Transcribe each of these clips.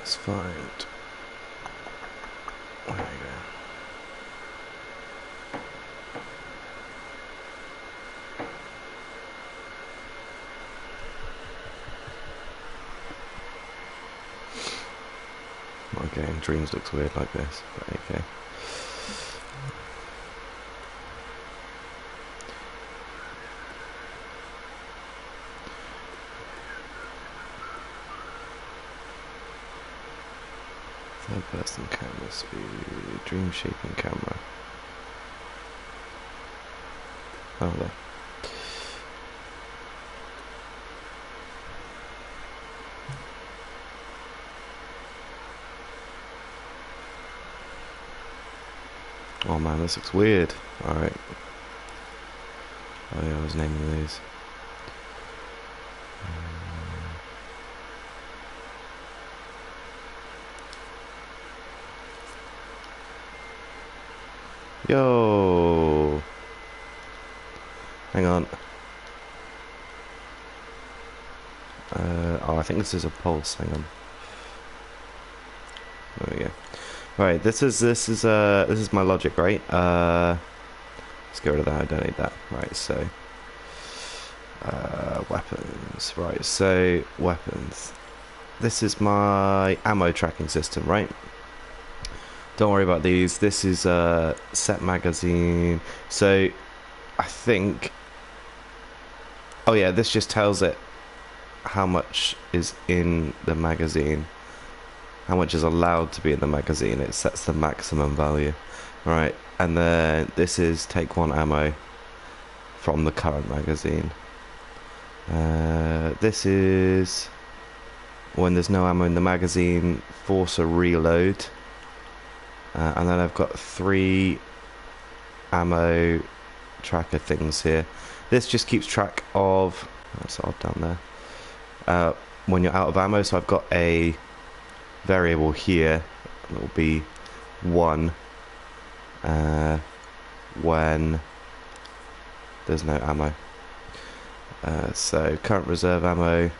Let's find. There we go. Okay, Dreams looks weird like this, but okay. Third person camera speed, dream shaping camera. Oh, there. Oh man, this looks weird. Alright. Oh yeah, I was naming these. Yo! Hang on. Oh, I think this is a pulse. Hang on. There we go. Right, this is my logic, right? Let's get rid of that. I don't need that. Right, so weapons. Right, so weapons. This is my ammo tracking system, right? Don't worry about these. This is set magazine. So I think. Oh yeah, this just tells it how much is in the magazine. How much is allowed to be in the magazine. It sets the maximum value. Right, and then this is take one ammo from the current magazine. This is when there's no ammo in the magazine, force a reload. And then I've got 3 ammo tracker things here. This just keeps track of, that's odd down there, when you're out of ammo. So I've got a variable here, and it will be 1 when there's no ammo. So current reserve ammo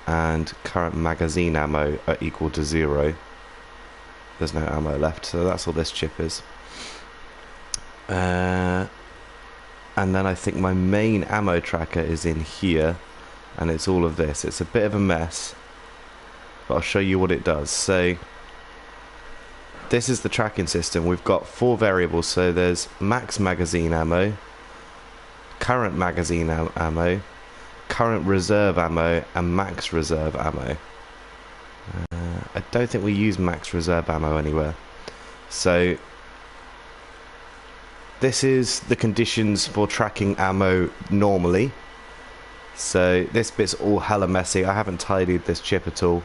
and current magazine ammo are equal to 0. There's no ammo left, so that's all this chip is. And then I think my main ammo tracker is in here, and it's all of this. It's a bit of a mess, but I'll show you what it does. So this is the tracking system. We've got 4 variables, so there's max magazine ammo, current magazine ammo, current reserve ammo, and max reserve ammo. I don't think we use max reserve ammo anywhere. So this is the conditions for tracking ammo normally. So this bit's all hella messy. I haven't tidied this chip at all.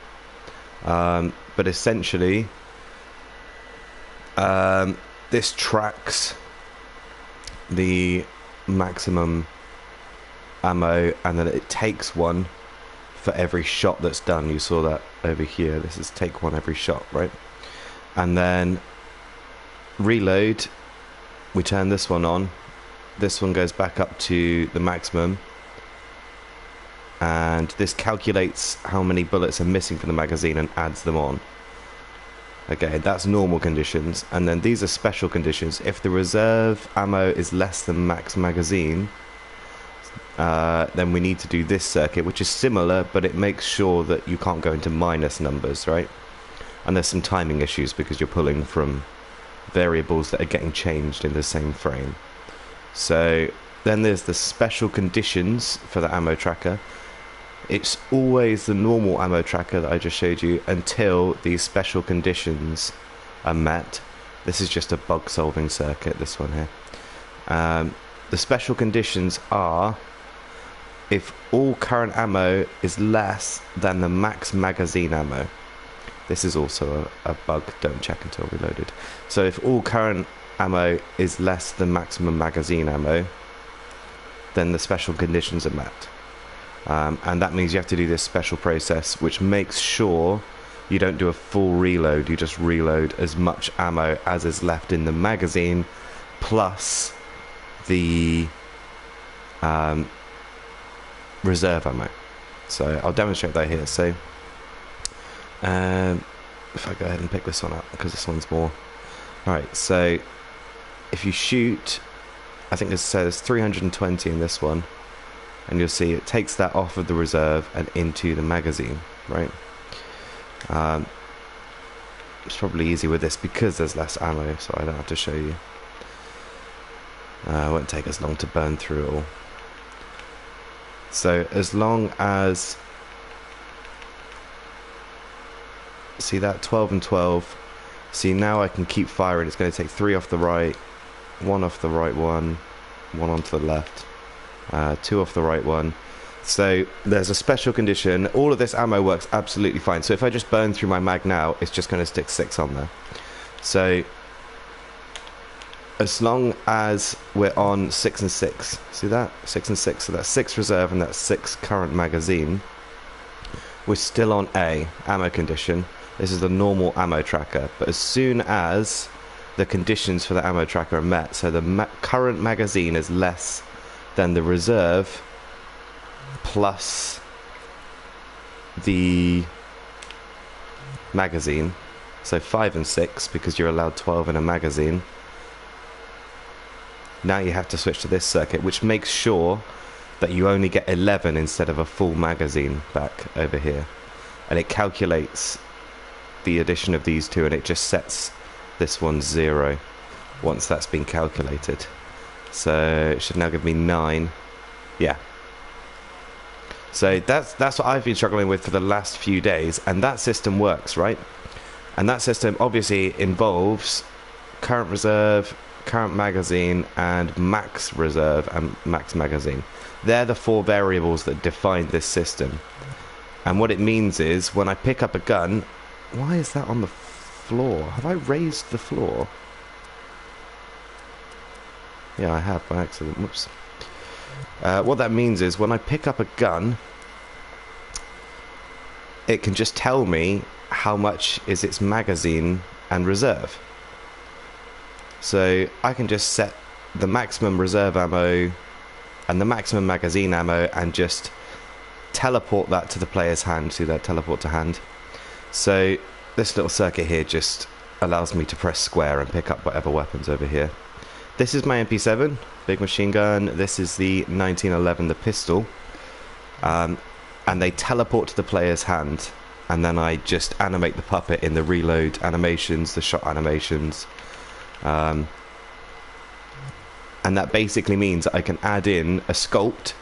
But essentially, this tracks the maximum ammo, and then it takes one for every shot that's done. You saw that over here. This is take one every shot, right? And then reload, we turn this one on. This one goes back up to the maximum, and this calculates how many bullets are missing from the magazine and adds them on. Okay, that's normal conditions. And then these are special conditions. If the reserve ammo is less than max magazine, then we need to do this circuit, which is similar, but it makes sure that you can't go into minus numbers, right? And there's some timing issues because you're pulling from variables that are getting changed in the same frame. So then there's the special conditions for the ammo tracker. It's always the normal ammo tracker that I just showed you until these special conditions are met. This is just a bug solving circuit, this one here. The special conditions are if all current ammo is less than the max magazine ammo. This is also a bug, don't check until reloaded. So if all current ammo is less than maximum magazine ammo, then the special conditions are met. And that means you have to do this special process, which makes sure you don't do a full reload. You just reload as much ammo as is left in the magazine, plus the reserve ammo. So I'll demonstrate that here. So If I go ahead and pick this one up, because this one's more... Alright, so if you shoot, I think it says 320 in this one, and you'll see it takes that off of the reserve and into the magazine, right? It's probably easy with this because there's less ammo, so I don't have to show you. It won't take as long to burn through it all. So as long as... See that? 12 and 12. See, now I can keep firing. It's going to take 3 off the right, 1 off the right one onto the left, 2 off the right one. So there's a special condition. All of this ammo works absolutely fine. So if I just burn through my mag now, it's just going to stick 6 on there. So as long as we're on 6 and 6, see that? 6 and 6, so that's 6 reserve and that's 6 current magazine. We're still on A, ammo condition. This is the normal ammo tracker, but as soon as the conditions for the ammo tracker are met, so the current magazine is less than the reserve plus the magazine, so 5 and 6, because you're allowed 12 in a magazine. Now you have to switch to this circuit, which makes sure that you only get 11 instead of a full magazine back over here. And it calculates the addition of these two, and it just sets this one 0 once that's been calculated. So it should now give me 9. Yeah. So that's what I've been struggling with for the last few days, and that system works, right? And that system obviously involves current reserve, current magazine, and max reserve and max magazine. They're the 4 variables that define this system. And what it means is, when I pick up a gun... Why is that on the floor? Have I raised the floor? Yeah, I have by accident. Whoops. What that means is, when I pick up a gun, it can just tell me how much is its magazine and reserve. So I can just set the maximum reserve ammo and the maximum magazine ammo and just teleport that to the player's hand. See that? Teleport to hand. So this little circuit here just allows me to press square and pick up whatever weapons over here. This is my MP7 big machine gun. This is the 1911, the pistol, and they teleport to the player's hand, and then I just animate the puppet in the reload animations, the shot animations, and that basically means I can add in a sculpt,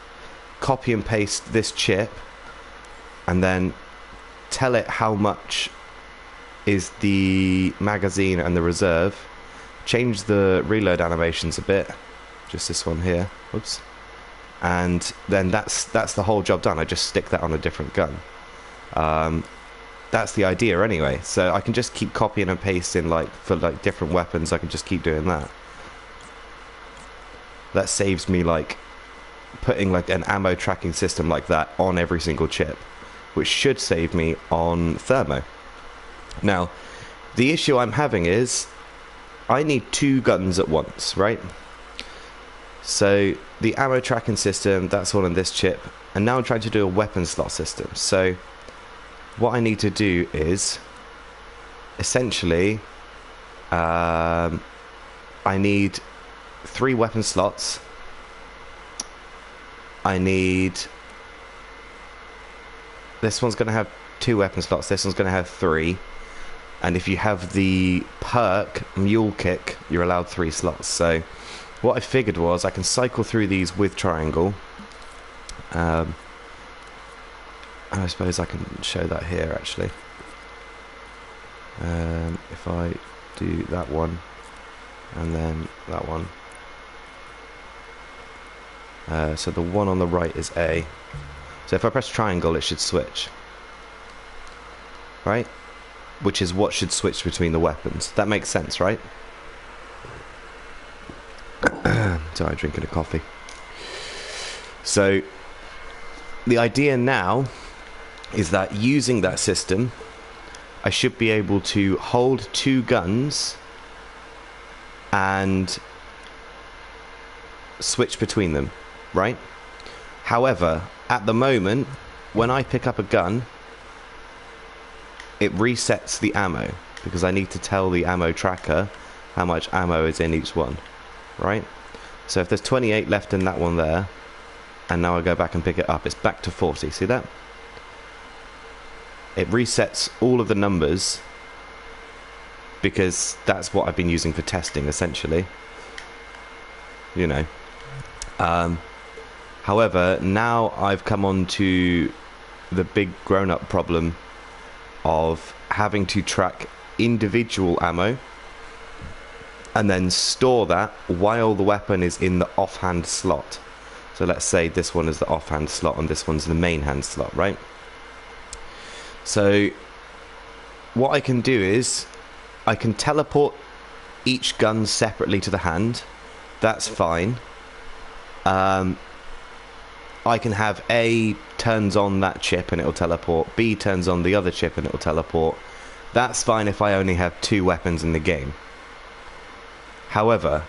copy and paste this chip, and then tell it how much is the magazine and the reserve, change the reload animations a bit, just this one here, whoops, and then that's the whole job done. I just stick that on a different gun. That's the idea anyway, so I can just keep copying and pasting, like for like different weapons. I can just keep doing that. That saves me like putting like an ammo tracking system like that on every single chip, which should save me on thermo. Now, the issue I'm having is I need 2 guns at once, right? So the ammo tracking system, that's all in this chip, and now I'm trying to do a weapon slot system. So what I need to do is essentially I need 3 weapon slots. I need... This one's going to have 2 weapon slots, this one's going to have 3. And if you have the perk Mule Kick, you're allowed 3 slots. So what I figured was I can cycle through these with triangle. And I suppose I can show that here actually. If I do that one and then that one. So the one on the right is A. So if I press triangle, it should switch. Right? Which is what should switch between the weapons. That makes sense, right? Sorry, I'm drinking a coffee. So the idea now is that using that system, I should be able to hold 2 guns and switch between them, right? However, at the moment, when I pick up a gun, it resets the ammo, because I need to tell the ammo tracker how much ammo is in each one, right? So if there's 28 left in that one there, and now I go back and pick it up, it's back to 40. See that? It resets all of the numbers, because that's what I've been using for testing, essentially. You know. However, now I've come on to the big grown-up problem of having to track individual ammo and then store that while the weapon is in the offhand slot. So let's say this one is the offhand slot and this one's the main hand slot, right? So what I can do is I can teleport each gun separately to the hand. That's fine. I can have A turns on that chip and it'll teleport, B turns on the other chip and it'll teleport. That's fine if I only have 2 weapons in the game. However,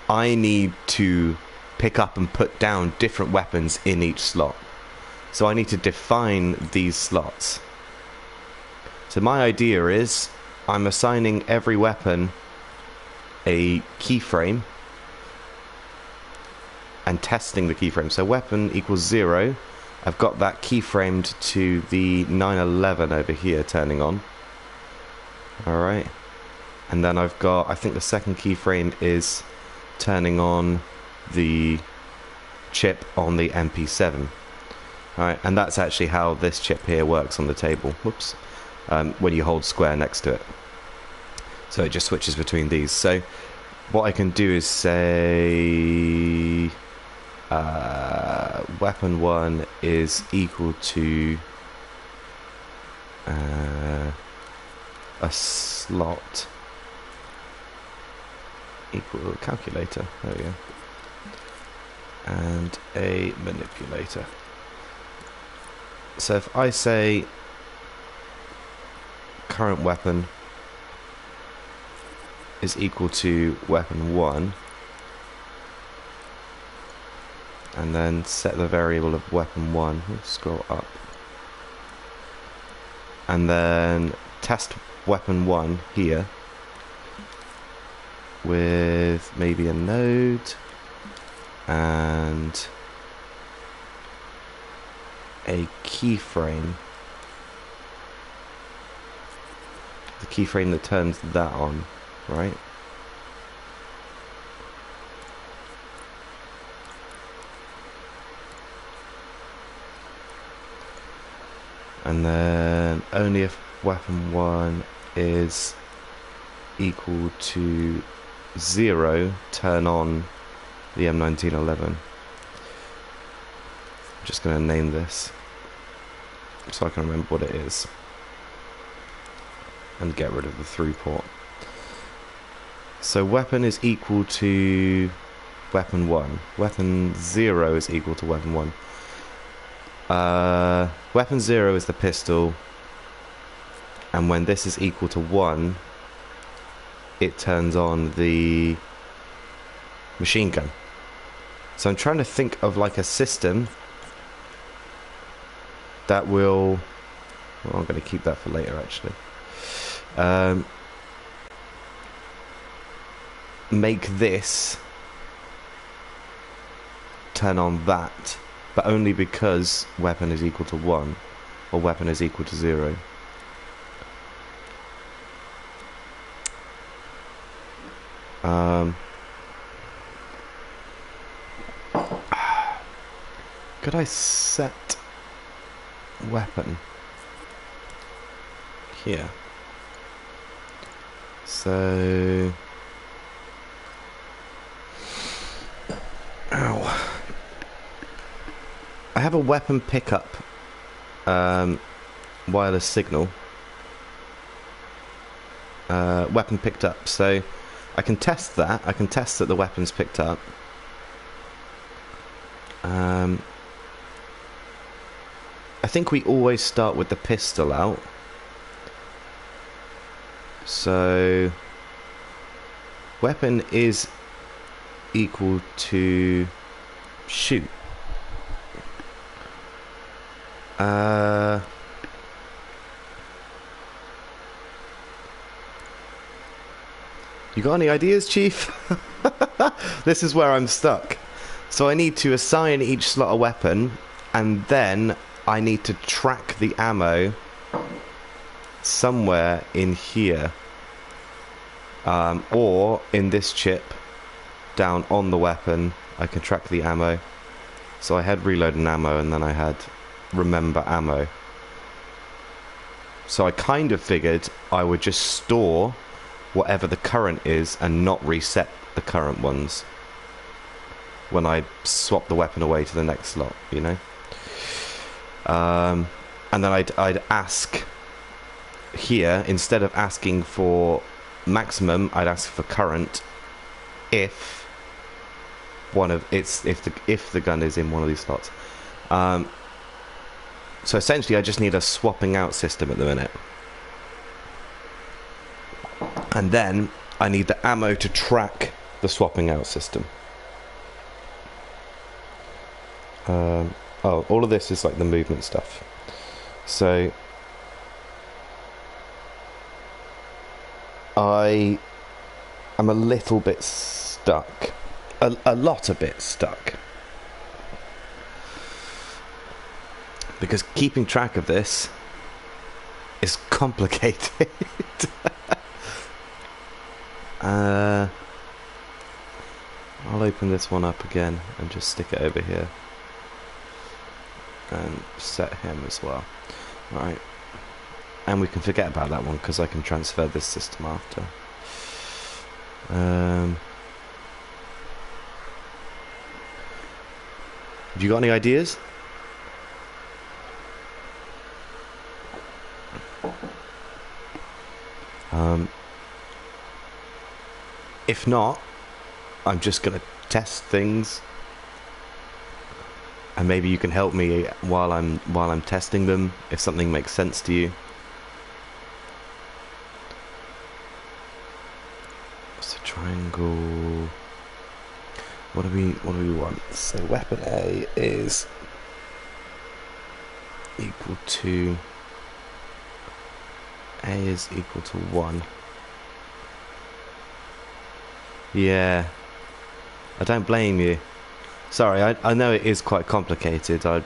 I need to pick up and put down different weapons in each slot. So I need to define these slots. So my idea is I'm assigning every weapon a keyframe and testing the keyframe. So weapon equals 0. I've got that keyframed to the 911 over here turning on. Alright. And then I've got, I think the second keyframe is turning on the chip on the MP7. Alright, and that's actually how this chip here works on the table. Whoops. When you hold square next to it. So it just switches between these. So what I can do is say weapon 1 is equal to a slot equal calculator, there we go, and a manipulator. So if I say current weapon is equal to weapon 1, and then set the variable of weapon 1, let's scroll up, and then test weapon 1 here with maybe a node and a keyframe, the keyframe that turns that on, right? And then only if weapon 1 is equal to 0, turn on the M1911. I'm just going to name this so I can remember what it is and get rid of the through port. So weapon is equal to weapon 1. Weapon 0 is equal to weapon 1. Weapon 0 is the pistol, and when this is equal to 1, it turns on the machine gun. So I'm trying to think of like a system that will, well, I'm going to keep that for later actually, make this turn on that, but only because weapon is equal to 1 or weapon is equal to 0. Could I set weapon here? So, ow. I have a weapon pickup wireless signal. Weapon picked up, so I can test that. I can test that the weapon's picked up. I think we always start with the pistol out. So weapon is equal to shoot. You got any ideas, Chief? This is where I'm stuck. So I need to assign each slot a weapon, and then I need to track the ammo somewhere in here. Or in this chip, down on the weapon, I can track the ammo. So I had reload and ammo, and then I had remember ammo. So I kind of figured I would just store whatever the current is and not reset the current ones when I swap the weapon away to the next slot, you know? And then I'd ask here, instead of asking for maximum, I'd ask for current if if the gun is in one of these slots. So essentially I just need a swapping out system at the minute. And then I need the ammo to track the swapping out system. Oh, all of this is like the movement stuff. So I am a little bit stuck. A lot a bit stuck. Because keeping track of this is complicated. I'll open this one up again and just stick it over here. And set him as well. Right. And we can forget about that one because I can transfer this system after. Have you got any ideas? If not, I'm just gonna test things, and maybe you can help me while I'm testing them if something makes sense to you. So triangle. What do we want? So weapon A is equal to A is equal to 1. Yeah, I don't blame you. Sorry, I know it is quite complicated. I've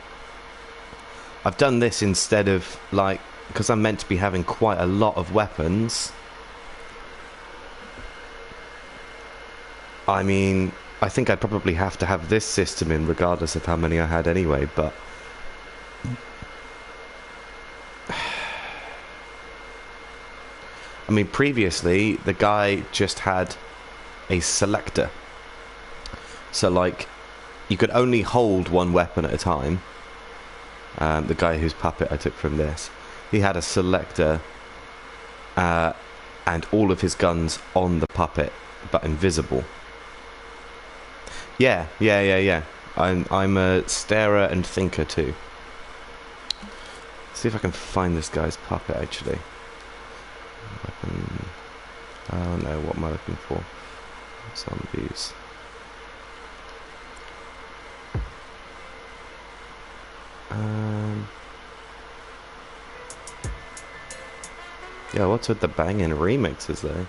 done this instead of, like, because I'm meant to be having quite a lot of weapons. I mean, I think I'd probably have to have this system in regardless of how many I had anyway, but I mean, previously the guy just had a selector, so like you could only hold one weapon at a time. The guy whose puppet I took from this, he had a selector and all of his guns on the puppet but invisible. Yeah. I'm a starer and thinker too. See if I can find this guy's puppet actually. Weapon. Oh no, what am I looking for? Zombies. Yeah, what's with the banging remixes though?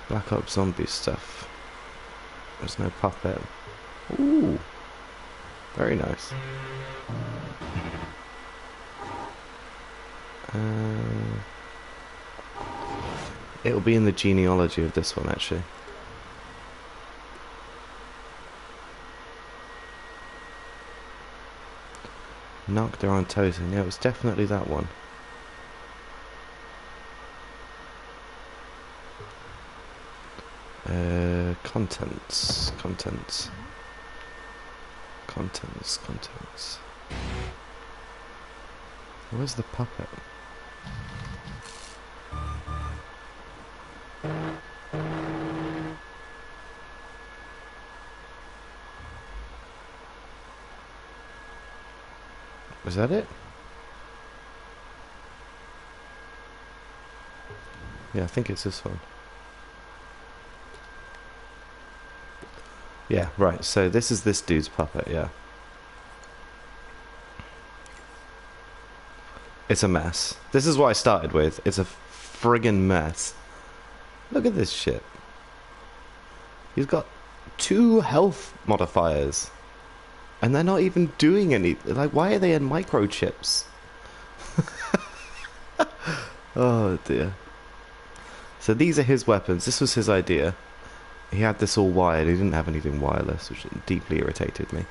Black Ops Zombie stuff. There's no puppet. Ooh, very nice. It'll be in the genealogy of this one actually. Knocked her on Totem. Yeah, it was definitely that one. Contents. Where's the puppet? Was that it? Yeah, I think it's this one. Yeah, right, so this is this dude's puppet, yeah. It's a mess. This is what I started with. It's a friggin' mess. Look at this shit. He's got 2 health modifiers. And they're not even doing any... Like, why are they in microchips? Oh, dear. So these are his weapons. This was his idea. He had this all wired. He didn't have anything wireless, which deeply irritated me.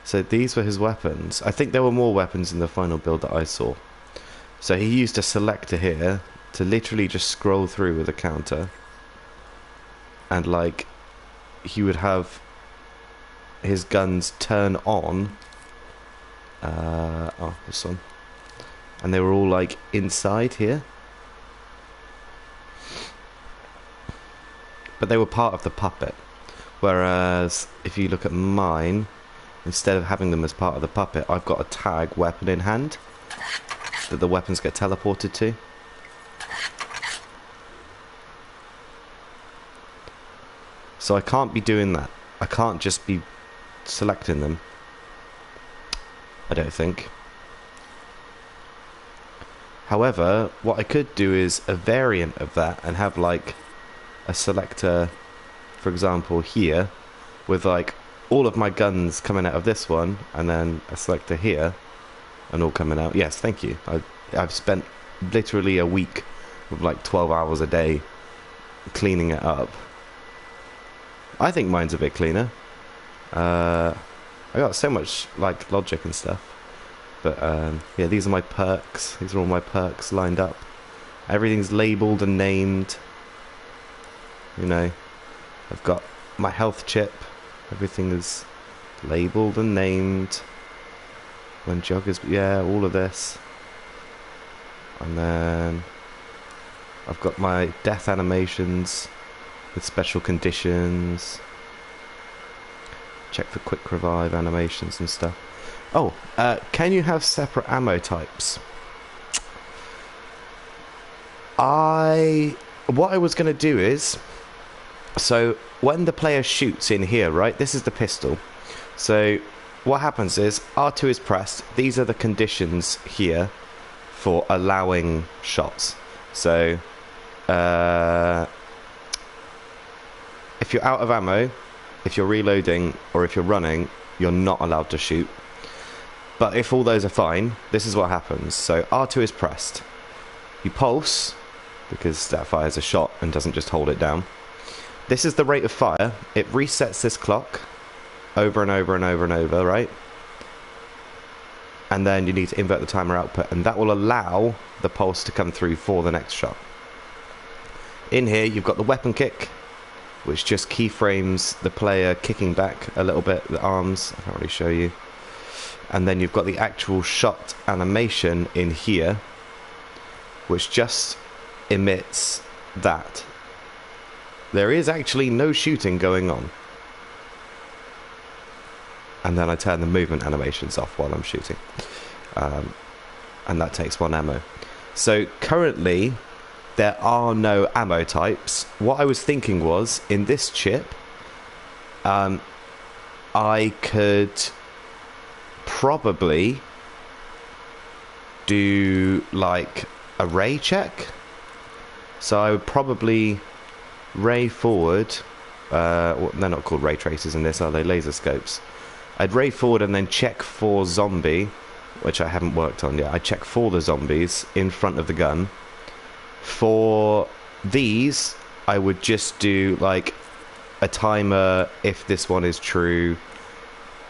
So these were his weapons. I think there were more weapons in the final build that I saw. So he used a selector here to literally just scroll through with a counter. And, like, he would have his guns turn on. Oh, this one. And they were all, like, inside here. But they were part of the puppet. Whereas, if you look at mine, instead of having them as part of the puppet, I've got a tag weapon in hand that the weapons get teleported to. So I can't be doing that. I can't just be selecting them. I don't think. However, what I could do is a variant of that and have like a selector, for example, here, with like all of my guns coming out of this one, and then a selector here, and all coming out. Yes, thank you. I've spent literally a week with like 12 hours a day cleaning it up. I think mine's a bit cleaner. I got so much like logic and stuff. But yeah, these are my perks. These are all my perks lined up. Everything's labelled and named. You know, I've got my health chip. Everything is labelled and named. When joggers, yeah, all of this. And then I've got my death animations with special conditions. Check for quick revive animations and stuff. Oh, can you have separate ammo types? What I was going to do is, so when the player shoots in here, right, this is the pistol. So what happens is R2 is pressed. These are the conditions here for allowing shots. So if you're out of ammo, if you're reloading, or if you're running, you're not allowed to shoot. But if all those are fine, this is what happens. So R2 is pressed. You pulse, because that fires a shot and doesn't just hold it down. This is the rate of fire. It resets this clock over and over and over and over, right? And then you need to invert the timer output, and that will allow the pulse to come through for the next shot. In here, you've got the weapon kick, which just keyframes the player kicking back a little bit, the arms. I can't really show you. And then you've got the actual shot animation in here, which just emits that. There is actually no shooting going on. And then I turn the movement animations off while I'm shooting. And that takes 1 ammo. So currently, there are no ammo types. What I was thinking was, in this chip, I could probably do like a ray check. So I would probably ray forward. Well, they're not called ray tracers in this, are they? Laser scopes. I'd ray forward and then check for zombie, which I haven't worked on yet. I'd check for the zombies in front of the gun. For these, I would just do like a timer if this one is true.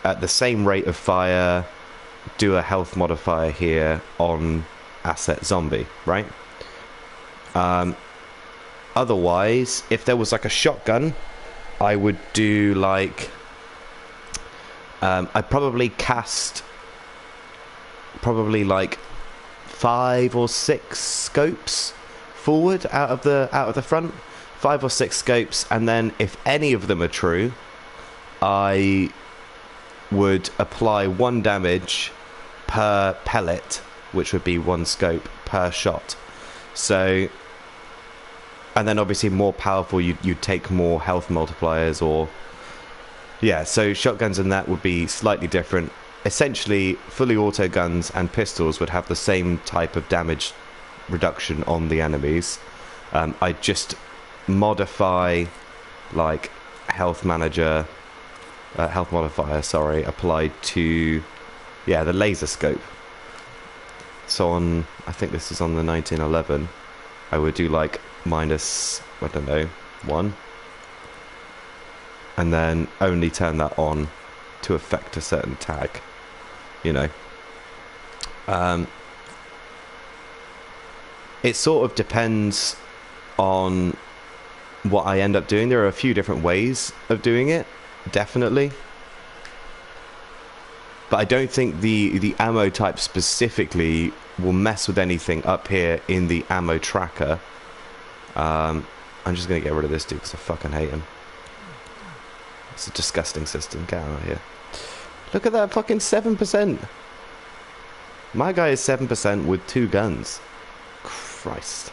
At the same rate of fire, do a health modifier here on asset zombie, right? Otherwise, if there was like a shotgun, I would do like I'd probably cast like 5 or 6 scopes forward out of the front, 5 or 6 scopes, and then if any of them are true, I would apply 1 damage per pellet, which would be 1 scope per shot. So, and then obviously more powerful, you'd take more health multipliers, or yeah, so shotguns and that would be slightly different. Essentially, fully auto guns and pistols would have the same type of damage reduction on the enemies. I just modify like health modifier, sorry, applied to the laser scope. So on, I think this is on the 1911, I would do like minus, I don't know, 1, and then only turn that on to affect a certain tag, you know. It sort of depends on what I end up doing. There are a few different ways of doing it, definitely. But I don't think the ammo type specifically will mess with anything up here in the ammo tracker. I'm just going to get rid of this dude because I fucking hate him. It's a disgusting system. Get out of here. Look at that fucking 7%. My guy is 7% with 2 guns. Christ.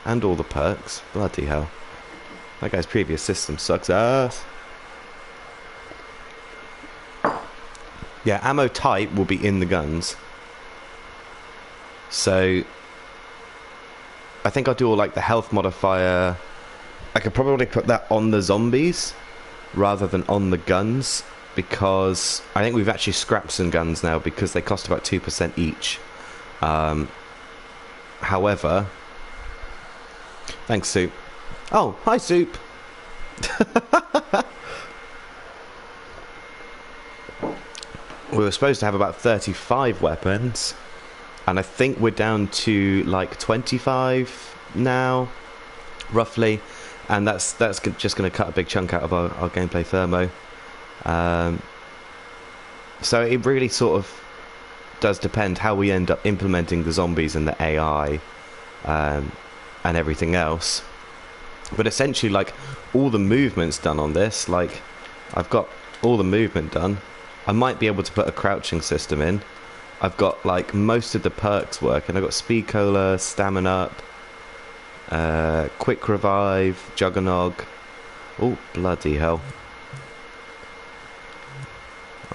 And all the perks. Bloody hell. That guy's previous system sucks ass. Yeah, ammo type will be in the guns. So I think I'll do all like the health modifier. I could probably put that on the zombies rather than on the guns, because I think we've actually scrapped some guns now because they cost about 2% each. However, thanks, Soup. Oh, hi, Soup. We were supposed to have about 35 weapons, and I think we're down to like 25 now, roughly, and that's just going to cut a big chunk out of our gameplay thermo. So it really sort of does depend how we end up implementing the zombies and the AI and everything else. But essentially, like, all the movement's done on this. Like, I've got all the movement done. I might be able to put a crouching system in. I've got like most of the perks working. I've got Speed Cola, Stamina Up, Quick Revive, Juggernog. Oh, bloody hell.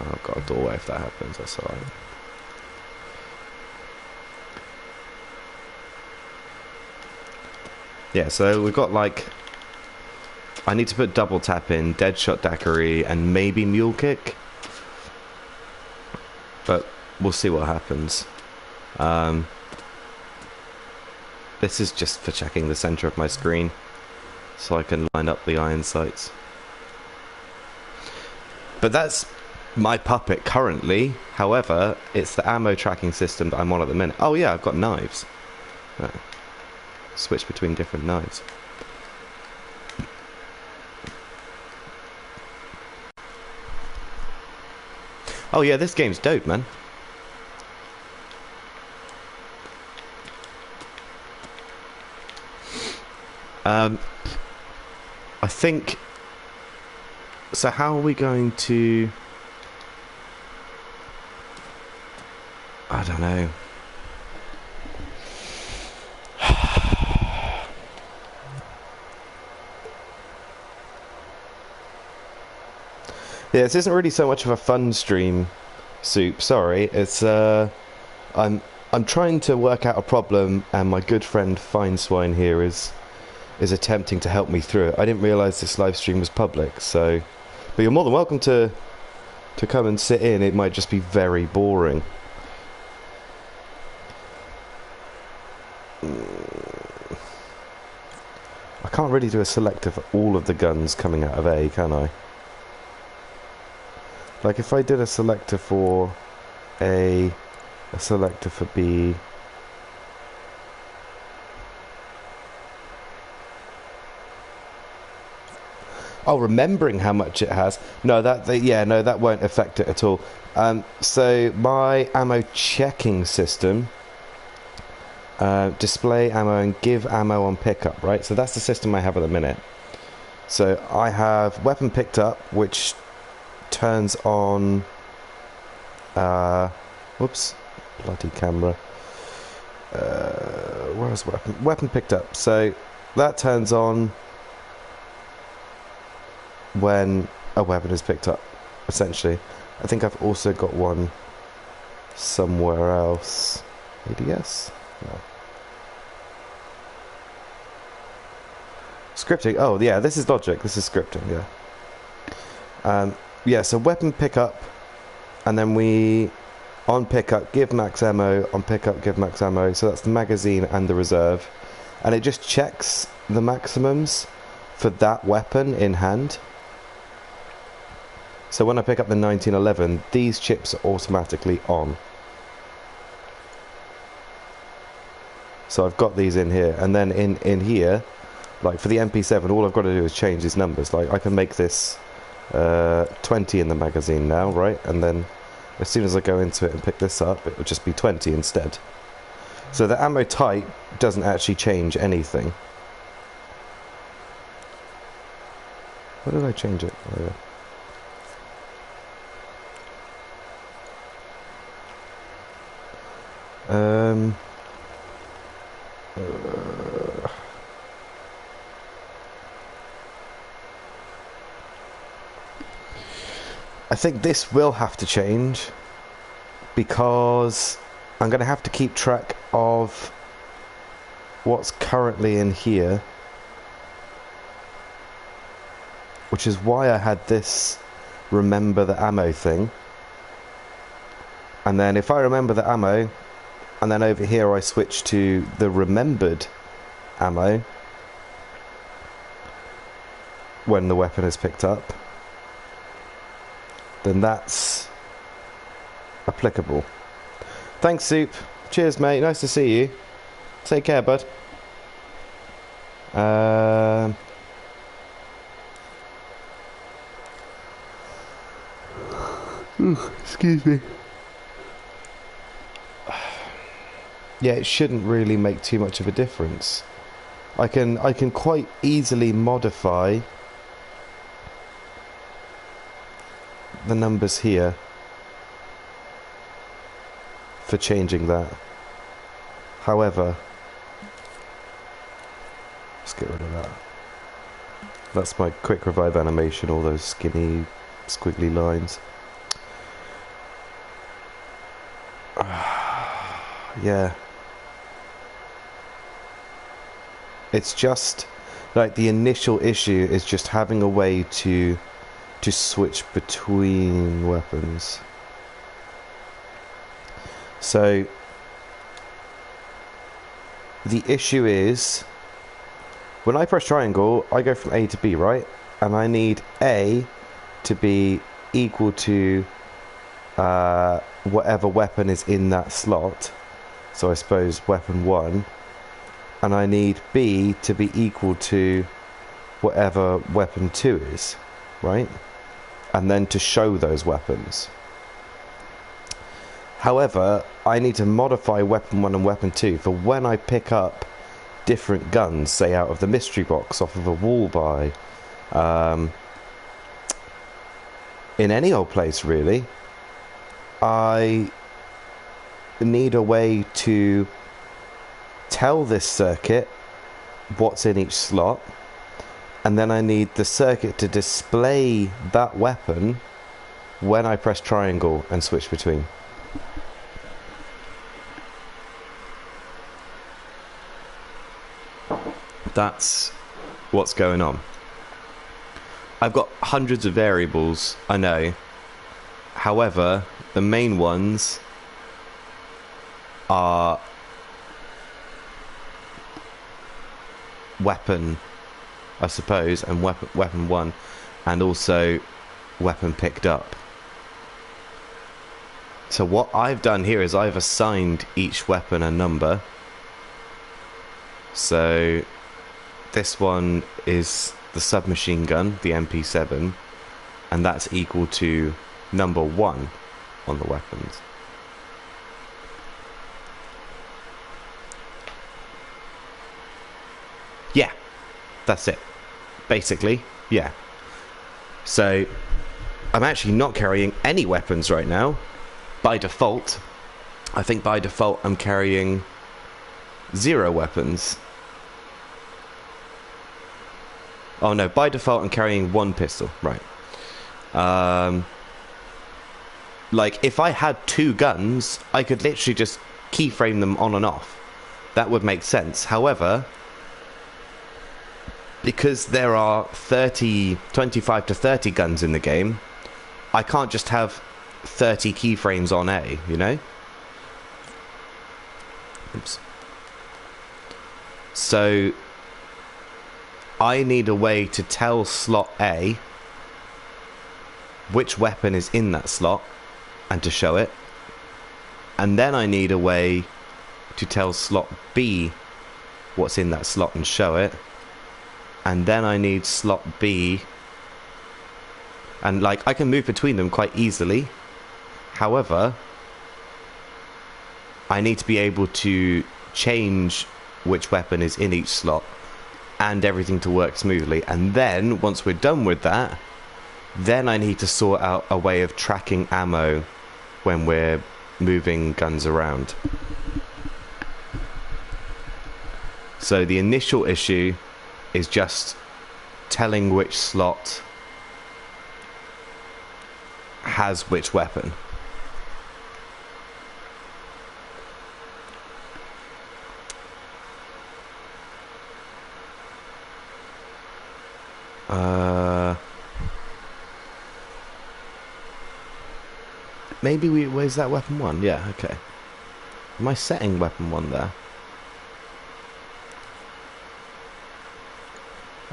Oh, I've got a doorway if that happens, that's alright. Yeah, so we've got like... I need to put Double Tap in, Deadshot Daiquiri, and maybe Mule Kick. But we'll see what happens. This is just for checking the center of my screen, so I can line up the iron sights. But that's my puppet currently. However, it's the ammo tracking system that I'm on at the minute. Oh yeah, I've got knives. Switch between different knives. Oh yeah, this game's dope, man. I think... So how are we going to... I don't know. Yeah, this isn't really so much of a fun stream, Soup. Sorry, it's I'm trying to work out a problem, and my good friend Fineswine here is attempting to help me through it. I didn't realise this live stream was public, so but you're more than welcome to come and sit in. It might just be very boring. I can't really do a selector for all of the guns coming out of A, can I? Like if I did a selector for A selector for B, oh, remembering how much it has. No, that won't affect it at all. So my ammo checking system, display ammo and give ammo on pickup, right? So that's the system I have at the minute. So I have weapon picked up, which turns on whoops, bloody camera. Where's weapon picked up? So that turns on when a weapon is picked up, essentially. I think I've also got one somewhere else. ADS? No. Scripting. Oh, yeah, this is logic. This is scripting, yeah. Yeah, so weapon pickup, and then we, on pickup, give max ammo, on pickup, give max ammo. So that's the magazine and the reserve. And it just checks the maximums for that weapon in hand. So when I pick up the 1911, these chips are automatically on. So I've got these in here, and then in here, like for the MP7, all I've got to do is change these numbers. Like I can make this 20 in the magazine now, right? And then as soon as I go into it and pick this up, it will just be 20 instead. So the ammo type doesn't actually change anything. Where did I change it? Oh, yeah. I think this will have to change because I'm going to have to keep track of what's currently in here, which is why I had this remember the ammo thing. And then if I remember the ammo, and then over here I switch to the remembered ammo when the weapon is picked up, then that's applicable. Thanks, Soup. Cheers, mate. Nice to see you. Take care, bud. Excuse me. Yeah, it shouldn't really make too much of a difference. I can quite easily modify the numbers here for changing that. However, let's get rid of that. That's my quick revive animation, all those skinny squiggly lines. Yeah. It's just like the initial issue is just having a way to switch between weapons. So the issue is when I press triangle, I go from A to B, right? And I need A to be equal to whatever weapon is in that slot. So I suppose weapon 1. And I need B to be equal to whatever weapon 2 is, right? And then to show those weapons. However, I need to modify weapon 1 and weapon 2 for when I pick up different guns, say out of the mystery box, off of a wall buy, in any old place really. I need a way to tell this circuit what's in each slot, and then I need the circuit to display that weapon when I press triangle and switch between. That's what's going on. I've got hundreds of variables, I know. However, the main ones are weapon, I suppose, and weapon 1, and also weapon picked up. So what I've done here is I've assigned each weapon a number. So this one is the submachine gun, the MP7, and that's equal to number 1 on the weapons. Yeah, that's it. Basically, yeah. So I'm actually not carrying any weapons right now. By default, I think by default I'm carrying 0 weapons. Oh no, by default I'm carrying 1 pistol, right. Like if I had 2 guns, I could literally just keyframe them on and off. That would make sense. However, because there are 25 to 30 guns in the game, I can't just have 30 keyframes on A, you know? Oops. So I need a way to tell slot A which weapon is in that slot and to show it. And then I need a way to tell slot B what's in that slot and show it. And then I need slot B, and like I can move between them quite easily. However, I need to be able to change which weapon is in each slot and everything to work smoothly. And then once we're done with that, then I need to sort out a way of tracking ammo when we're moving guns around. So the initial issue is just telling which slot has which weapon. Maybe where's that weapon 1? Yeah, okay. Am I setting weapon 1 there?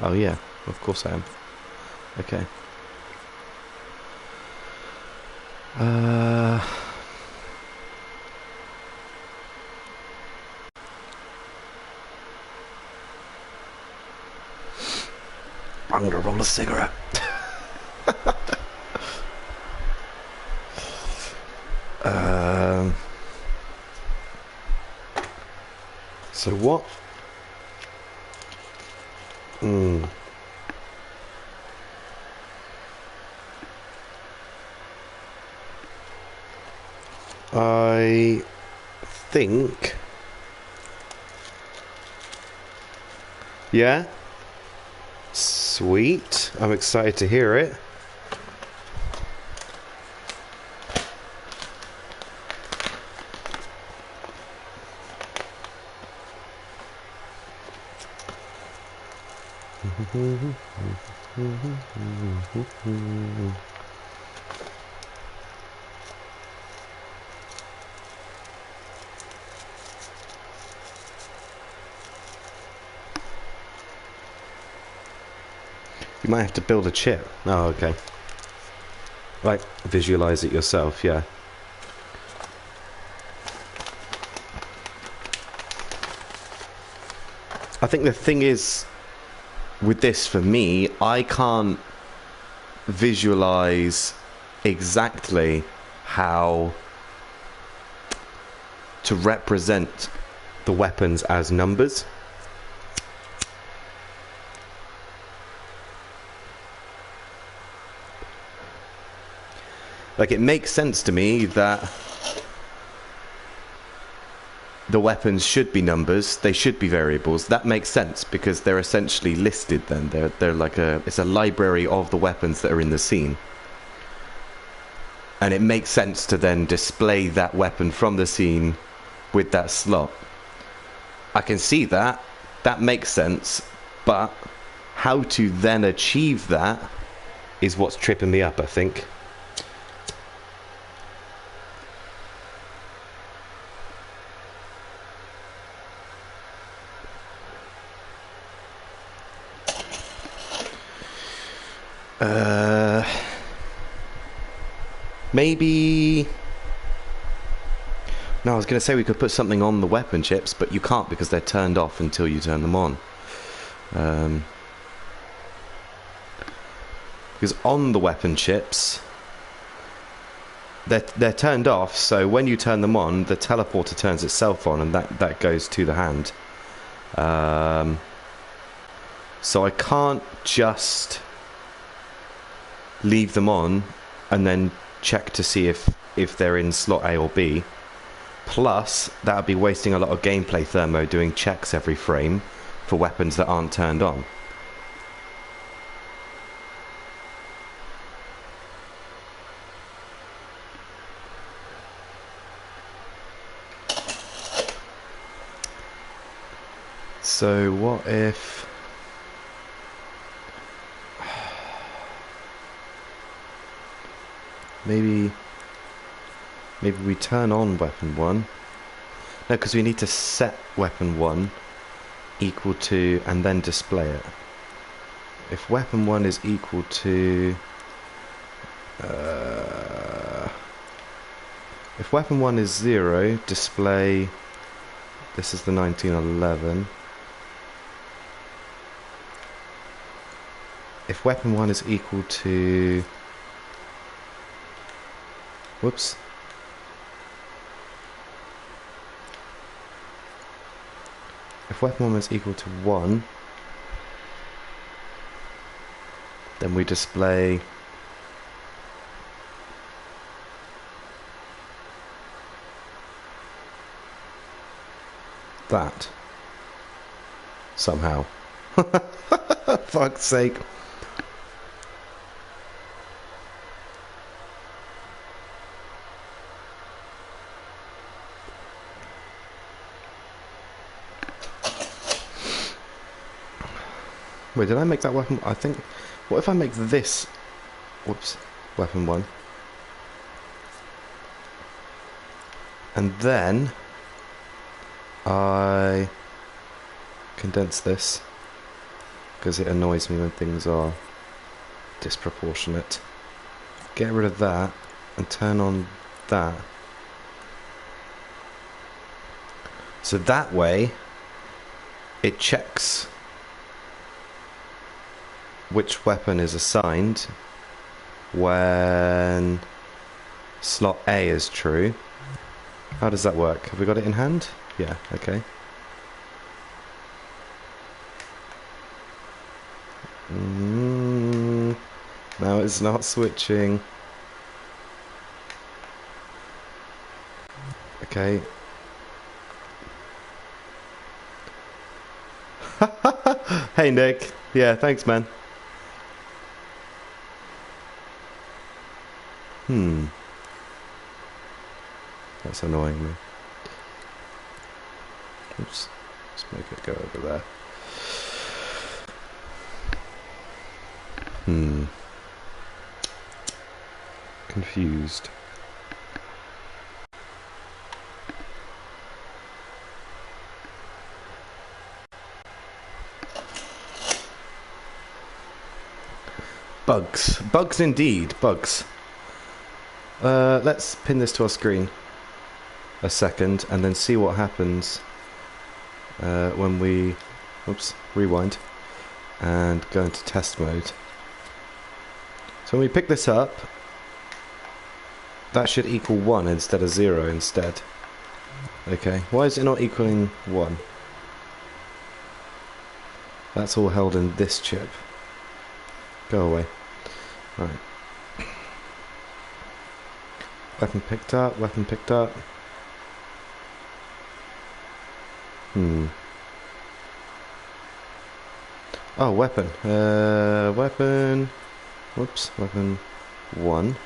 Oh yeah, of course I am. Okay. I'm gonna roll a cigarette. So what? I think, yeah, sweet. I'm excited to hear it. You might have to build a chip. Oh, okay. Right, visualize it yourself, yeah. I think the thing is, with this for me, I can't visualize exactly how to represent the weapons as numbers. Like, it makes sense to me that the weapons should be numbers, they should be variables. That makes sense because they're essentially listed then. They're like it's a library of the weapons that are in the scene. And it makes sense to then display that weapon from the scene with that slot. I can see that. That makes sense. But how to then achieve that is what's tripping me up, I think. Maybe... No, I was going to say we could put something on the weapon chips, but you can't because they're turned off until you turn them on. Because on the weapon chips, they're turned off, so when you turn them on, the teleporter turns itself on, and that goes to the hand. So I can't just leave them on and then check to see if they're in slot A or B. Plus, that would be wasting a lot of gameplay thermo doing checks every frame for weapons that aren't turned on. So what if... Maybe we turn on weapon 1. No, because we need to set weapon 1 equal to, and then display it. If weapon 1 is equal to... if weapon 1 is 0, display... This is the 1911. If weapon 1 is equal to... Whoops. If weapon 1 is equal to 1, then we display that somehow. Fuck's sake. Wait, did I make that weapon? I think... What if I make this... Whoops. Weapon 1. And then... I... condense this. Because it annoys me when things are disproportionate. Get rid of that. And turn on that. So that way... It checks... which weapon is assigned when slot A is true. How does that work? Have we got it in hand? Yeah, okay. Now it's not switching. Okay. Hey Nick. Yeah, thanks man. That's annoying me. Oops. Let's make it go over there. Confused. Bugs. Bugs indeed. Bugs. Let's pin this to our screen a second and then see what happens when we... Oops. Rewind. And go into test mode. So when we pick this up, that should equal 1 instead of 0 instead. Okay. Why is it not equaling 1? That's all held in this chip. Go away. Right. Weapon picked up, weapon picked up. Oh, weapon. Weapon. Whoops. Weapon 1.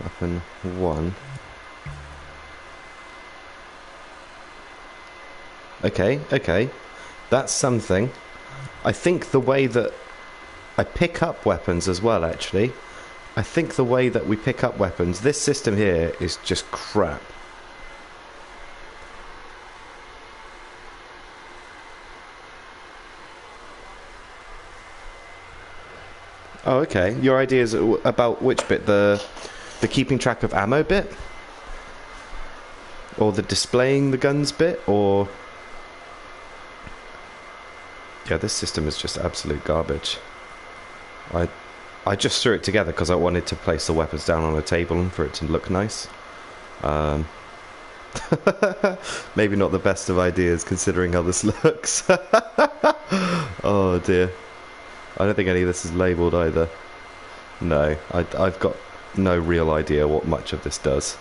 Weapon 1. Okay, okay. That's something. I think the way that I pick up weapons as well, actually. I think the way that we pick up weapons, this system here is just crap. Oh, okay. Your idea is about which bit? The keeping track of ammo bit? Or the displaying the guns bit? Or... Yeah, this system is just absolute garbage. I just threw it together because I wanted to place the weapons down on a table and for it to look nice. Maybe not the best of ideas considering how this looks. Oh dear. I don't think any of this is labelled either. No, I've got no real idea what much of this does.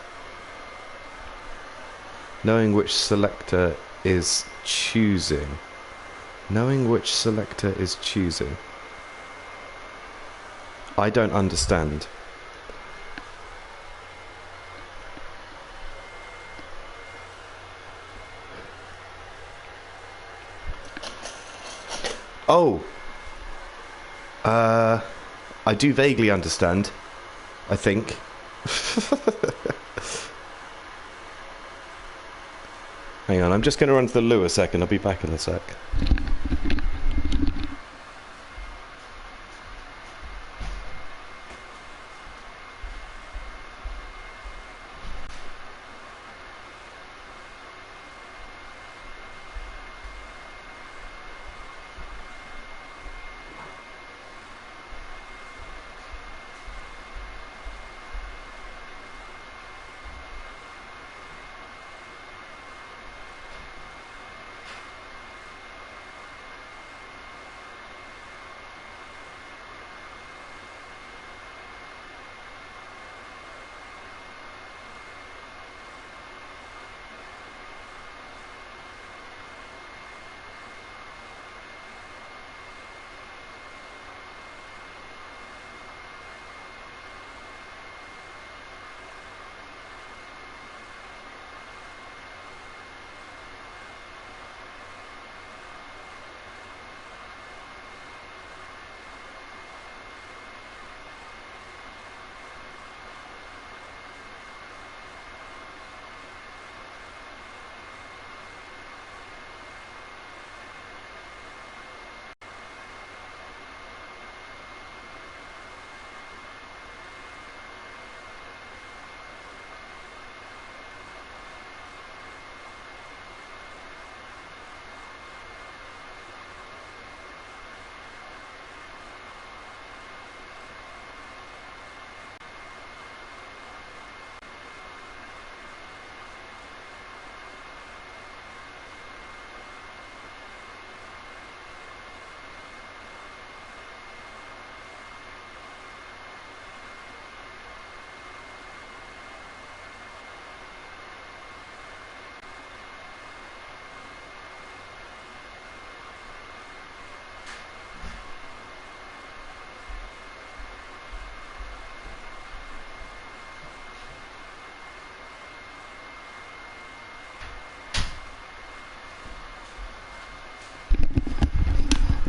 Knowing which selector is choosing. Knowing which selector is choosing. I don't understand. Oh! I do vaguely understand. I think. Hang on, I'm just going to run to the loo a second. I'll be back in a sec.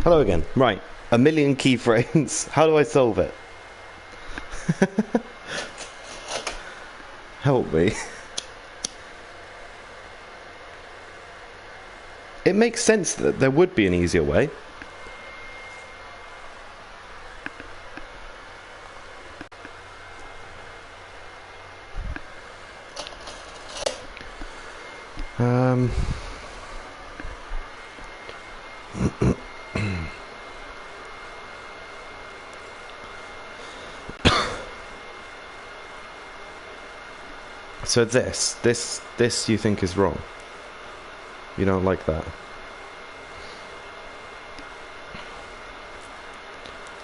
Hello again. Right, 1,000,000 keyframes. How do I solve it? Help me. It makes sense that there would be an easier way. So this you think is wrong? You don't like that?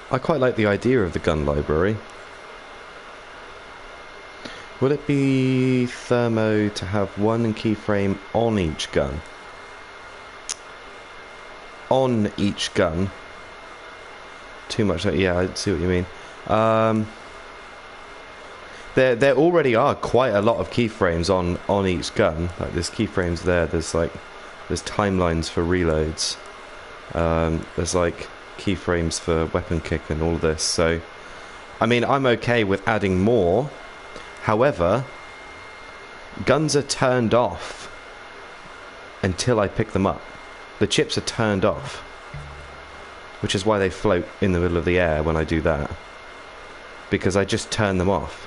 I quite like the idea of the gun library. Will it be thermo to have one keyframe on each gun? On each gun? Too much, yeah, I see what you mean. There already are quite a lot of keyframes on each gun. Like there's keyframes there. There's timelines for reloads. There's like keyframes for weapon kick and all this. So, I mean, I'm okay with adding more. However, guns are turned off until I pick them up. The chips are turned off, which is why they float in the middle of the air when I do that. Because I just turn them off.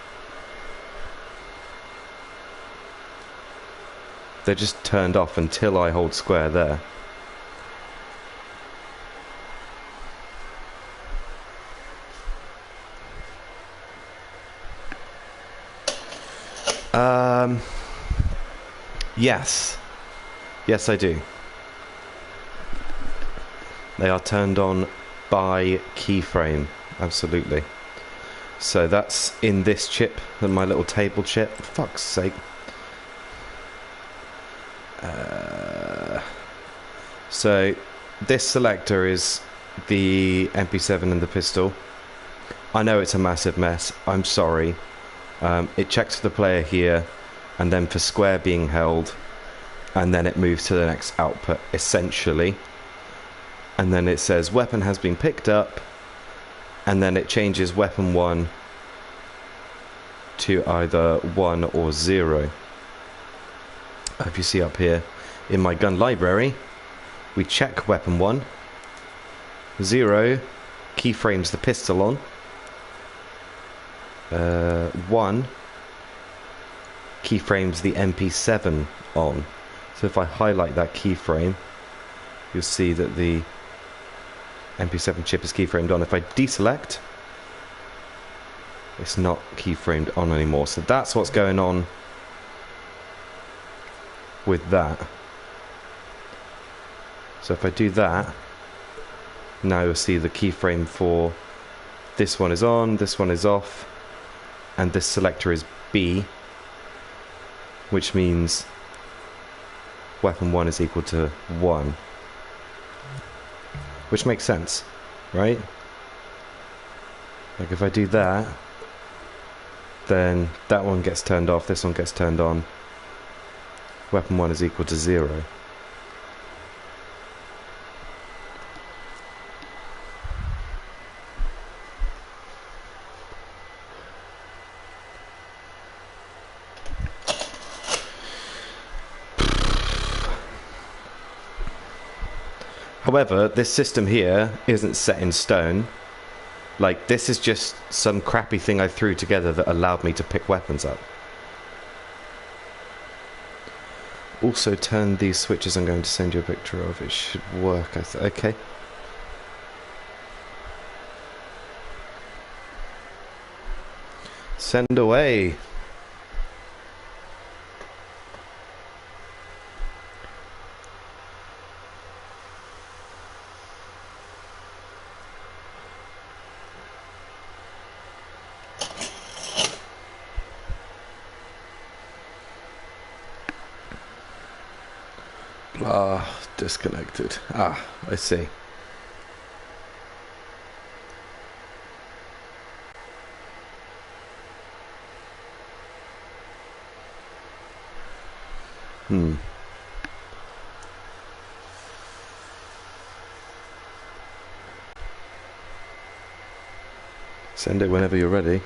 They're just turned off until I hold square there. Yes. Yes, I do. They are turned on by keyframe. Absolutely. So that's in this chip, my little table chip. For fuck's sake. So this selector is the MP7 and the pistol. I know it's a massive mess. I'm sorry. It checks for the player here, and then for square being held, and then it moves to the next output, essentially. And then it says weapon has been picked up, and then it changes weapon 1 to either 1 or 0. If you see up here in my gun library, we check weapon 1, 0 keyframes the pistol on, 1 keyframes the MP7 on. So if I highlight that keyframe, you'll see that the MP7 chip is keyframed on. If I deselect, it's not keyframed on anymore. So that's what's going on with that. So if I do that, now you'll see the keyframe for this one is on, this one is off, and this selector is B, which means weapon 1 is equal to 1. Which makes sense, right? Like if I do that, then that one gets turned off, this one gets turned on. Weapon 1 is equal to 0. However, this system here isn't set in stone. Like, this is just some crappy thing I threw together that allowed me to pick weapons up. Also, turn these switches I'm going to send you a picture of. It should work, okay. Send away. Ah, disconnected. Ah, I see. Send it whenever you're ready.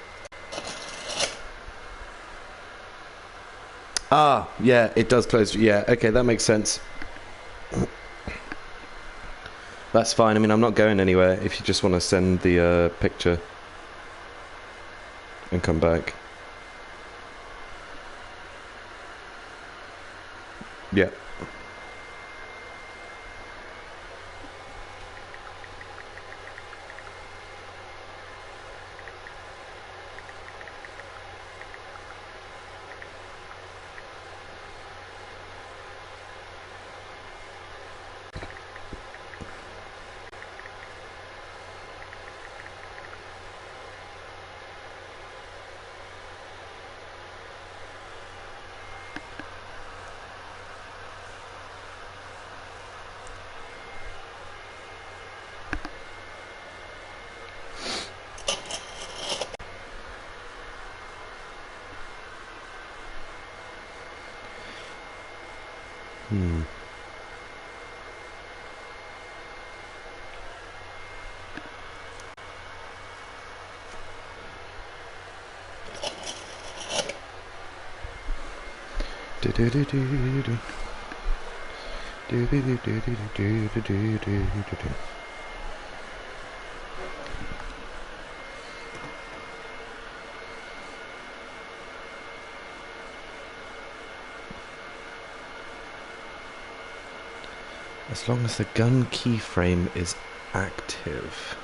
Ah, yeah, it does close. Yeah, okay, that makes sense. That's fine. I mean, I'm not going anywhere if you just want to send the picture and come back. Yeah. As long as the gun keyframe is active.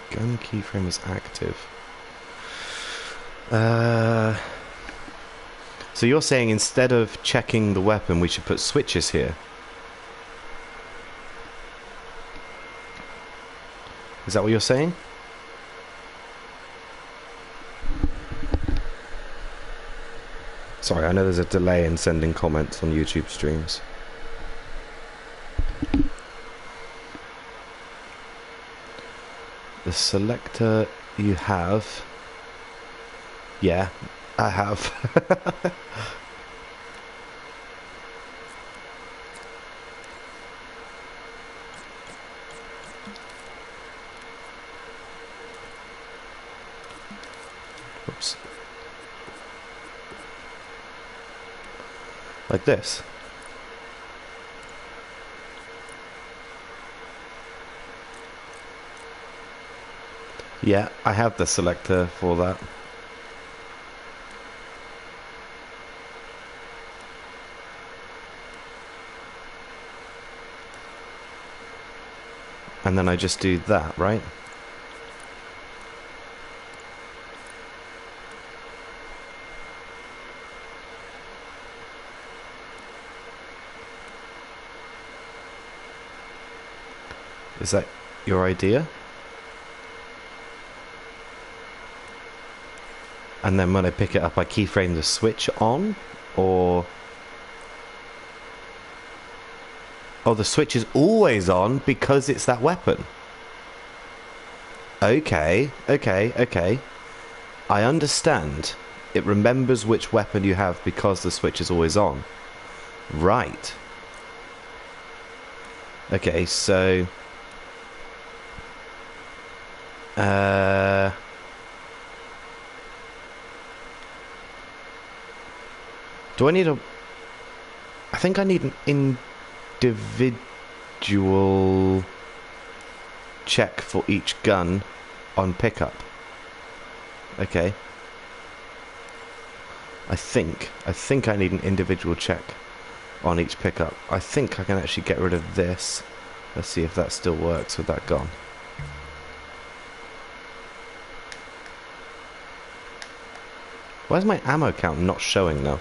Gun keyframe is active. So you're saying instead of checking the weapon, we should put switches here? Is that what you're saying? Sorry, I know there's a delay in sending comments on YouTube streams. The selector you have... Yeah, I have. Oops. Like this. Yeah, I have the selector for that. And then I just do that, right? Is that your idea? And then when I pick it up, I keyframe the switch on? Or... oh, the switch is always on because it's that weapon. Okay, okay, okay. I understand. It remembers which weapon you have because the switch is always on. Right. Okay, so... do I need a... I think I need an individual check for each gun on pickup. Okay. I think I need an individual check on each pickup. I think I can actually get rid of this. Let's see if that still works with that gone. Why is my ammo count not showing now?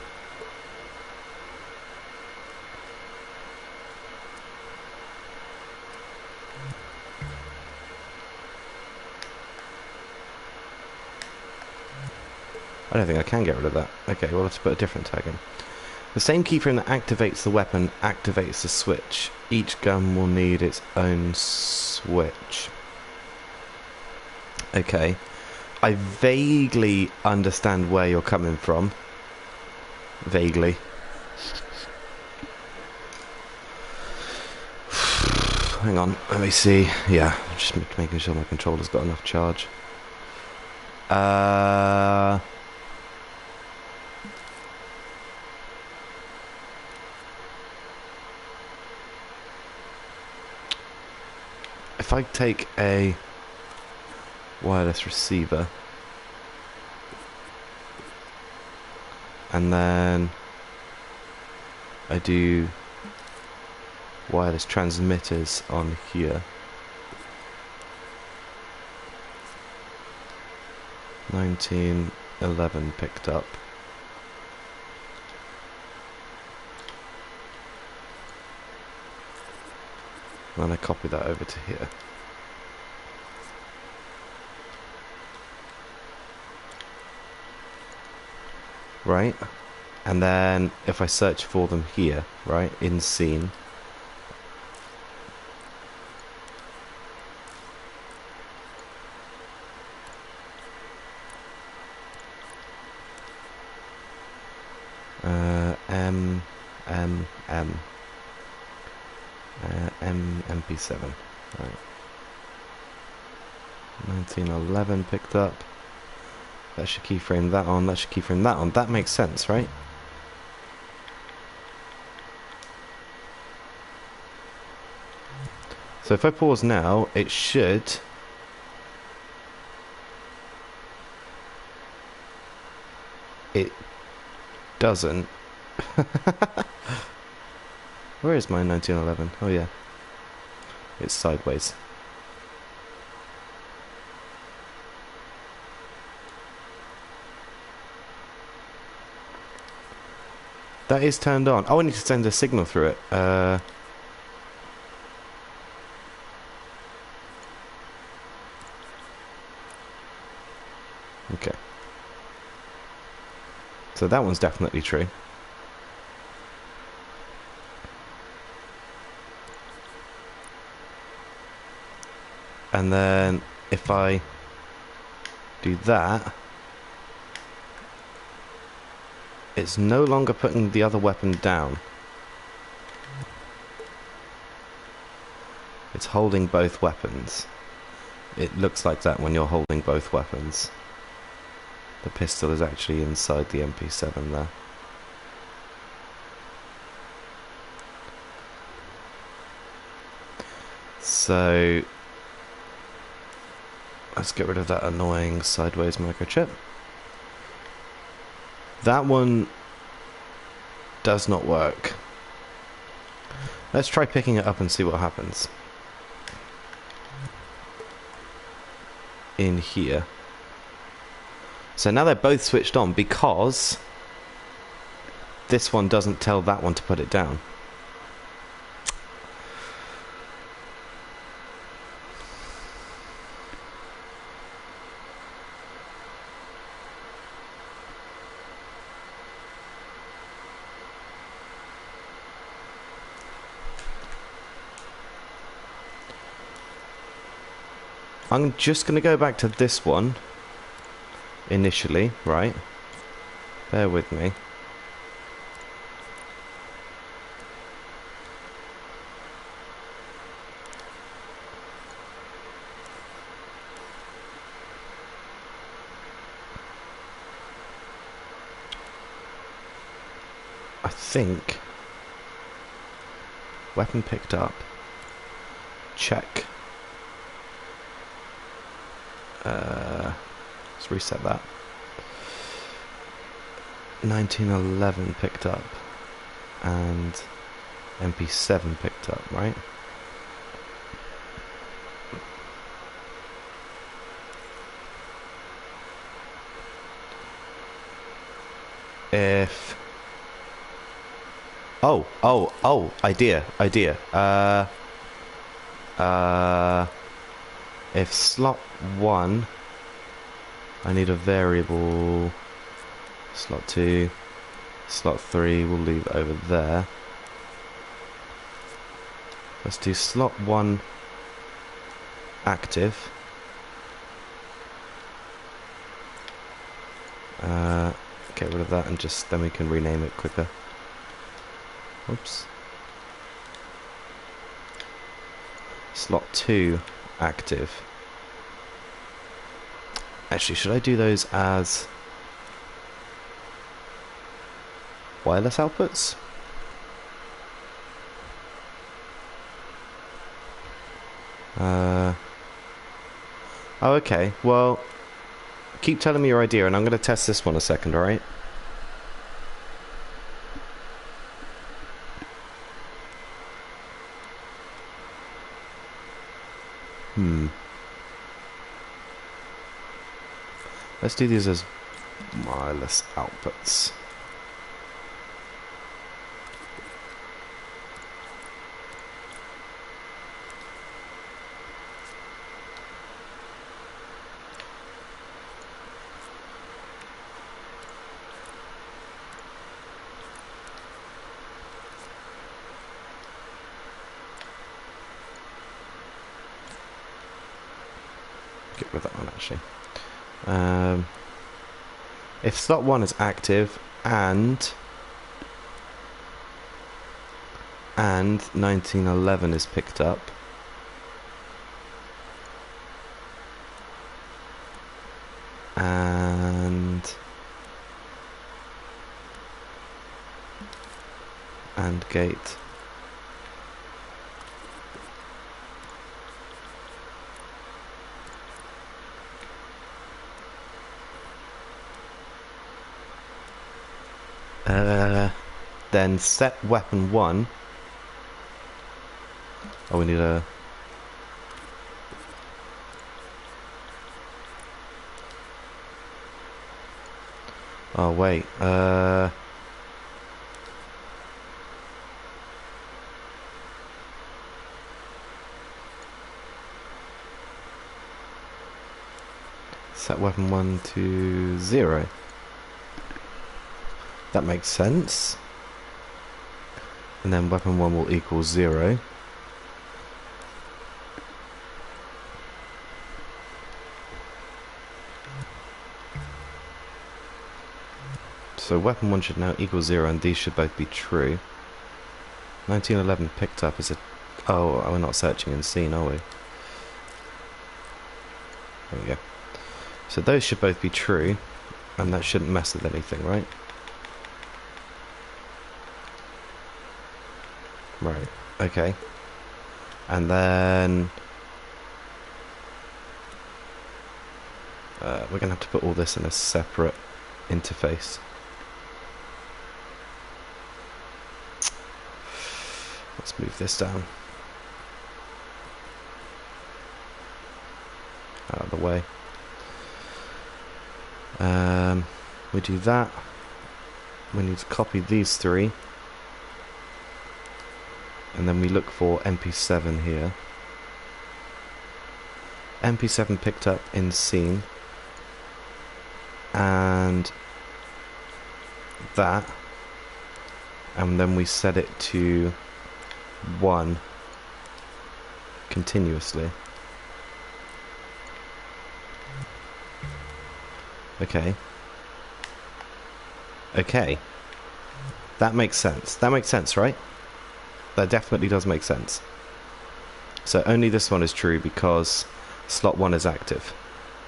I don't think I can get rid of that. Okay, well, let's put a different tag in. The same keyframe that activates the weapon activates the switch. Each gun will need its own switch. Okay. I vaguely understand where you're coming from. Vaguely. Hang on, let me see. Yeah, just making sure my controller's got enough charge. If I take a wireless receiver and then I do wireless transmitters on here, 1911 picked up. And then I copy that over to here. Right? And then if I search for them here, right, in scene, MP7, right. 1911 picked up. That should keyframe that on, that should keyframe that on. That makes sense, right? So if I pause now, it should... it doesn't. Where is my 1911? Oh yeah. It's sideways. That is turned on. Oh, I need to send a signal through it. Okay. So that one's definitely true. And then if I do that, it's no longer putting the other weapon down. It's holding both weapons. It looks like that when you're holding both weapons. The pistol is actually inside the MP7 there. So let's get rid of that annoying sideways microchip. That one does not work. Let's try picking it up and see what happens. In here. So now they're both switched on because this one doesn't tell that one to put it down. I'm just going to go back to this one initially, right? Bear with me. I think weapon picked up. Check. Let's reset that. 1911 picked up and MP7 picked up, right? If idea. If slot 1, I need a variable. Slot 2, slot 3, we'll leave it over there. Let's do slot 1 active. Get rid of that and just then we can rename it quicker. Oops. Slot 2 active. Actually, should I do those as wireless outputs? Oh, okay. Well, keep telling me your idea and I'm going to test this one a second, alright? Let's do these as wireless outputs. Get rid of that one actually. If slot 1 is active and 1911 is picked up, and gate then set weapon 1. Oh, we need a... Oh, wait. Set weapon 1 to 0. That makes sense. And then weapon 1 will equal 0. So weapon 1 should now equal 0 and these should both be true. 1911 picked up is a... Oh, we're not searching in scene, are we? There we go. So those should both be true. And that shouldn't mess with anything, right? Right, okay. And then we're going to have to put all this in a separate interface. Let's move this down. Out of the way. We do that. We need to copy these three. And then we look for MP7 here. MP7 picked up in scene. And that. And then we set it to 1 continuously. Okay. Okay. That makes sense. That makes sense, right? That definitely does make sense. So only this one is true because slot 1 is active,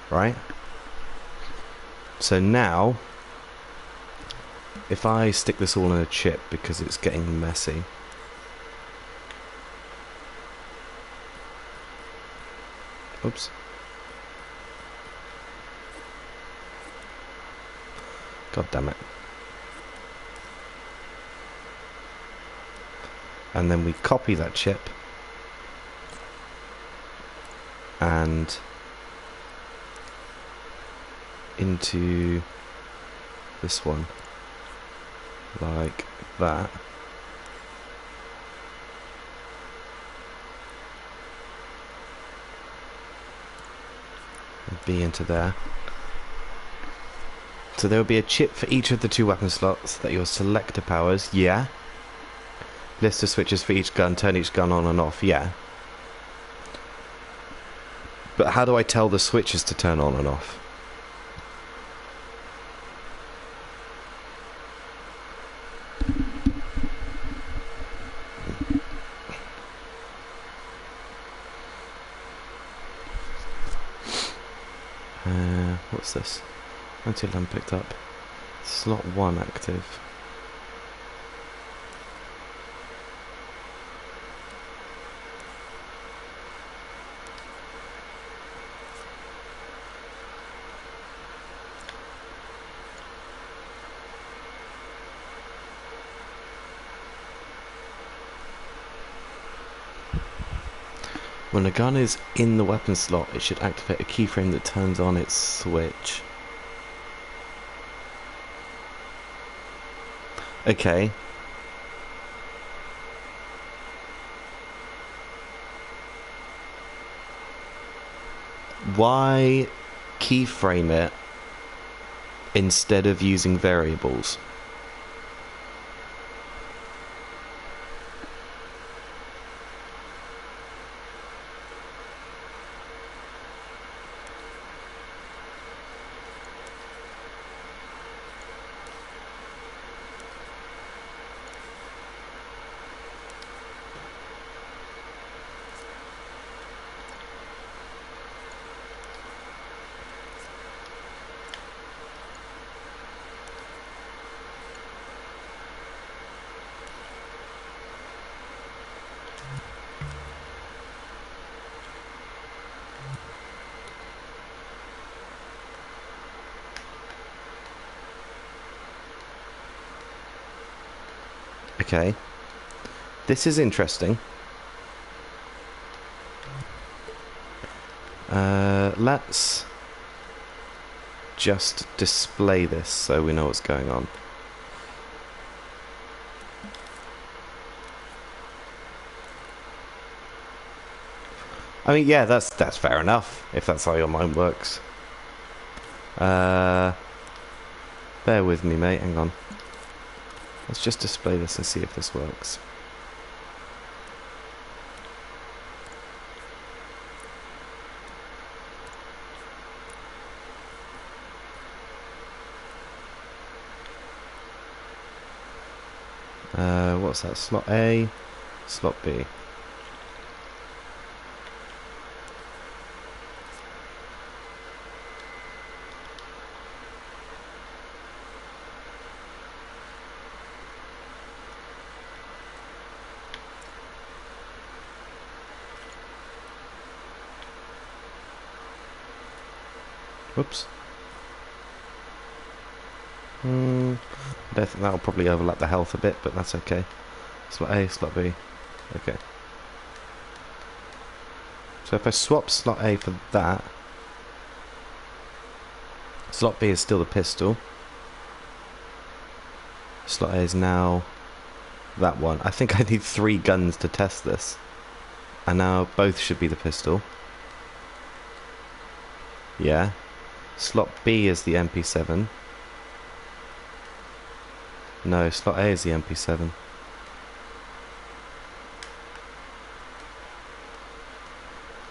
right? So now, if I stick this all in a chip because it's getting messy. Oops. God damn it. And then we copy that chip and into this one like that. And B into there. So there will be a chip for each of the 2 weapon slots that your selector powers, yeah. List of switches for each gun, turn each gun on and off, yeah. But how do I tell the switches to turn on and off? What's this? Anti-alarm picked up. Slot 1 active. When a gun is in the weapon slot, it should activate a keyframe that turns on its switch. Okay. Why keyframe it instead of using variables? Okay. This is interesting. Let's just display this so we know what's going on. I mean, yeah, that's fair enough, if that's how your mind works. Bear with me, mate, hang on. Let's just display this and see if this works. What's that? Slot A, slot B. Oops. I don't think that'll probably overlap the health a bit, but that's okay. Slot A, slot B. Okay. So if I swap slot A for that, slot B is still the pistol. Slot A is now that one. I think I need 3 guns to test this. And now both should be the pistol. Yeah. Slot B is the MP7. No, slot A is the MP7.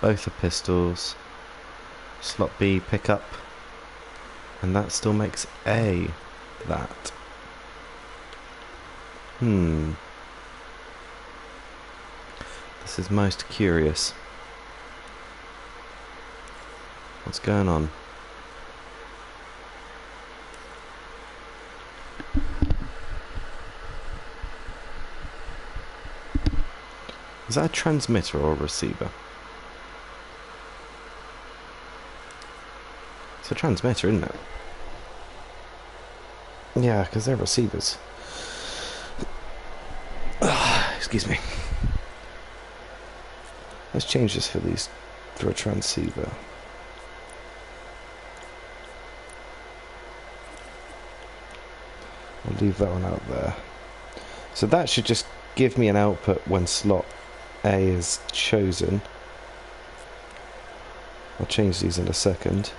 Both are pistols. Slot B pickup. And that still makes A that. This is most curious. What's going on? Is that a transmitter or a receiver? It's a transmitter, isn't it? Yeah, because they're receivers. Excuse me. Let's change this for a transceiver. I'll leave that one out there. So that should just give me an output when slot A is chosen. I'll change these in a second.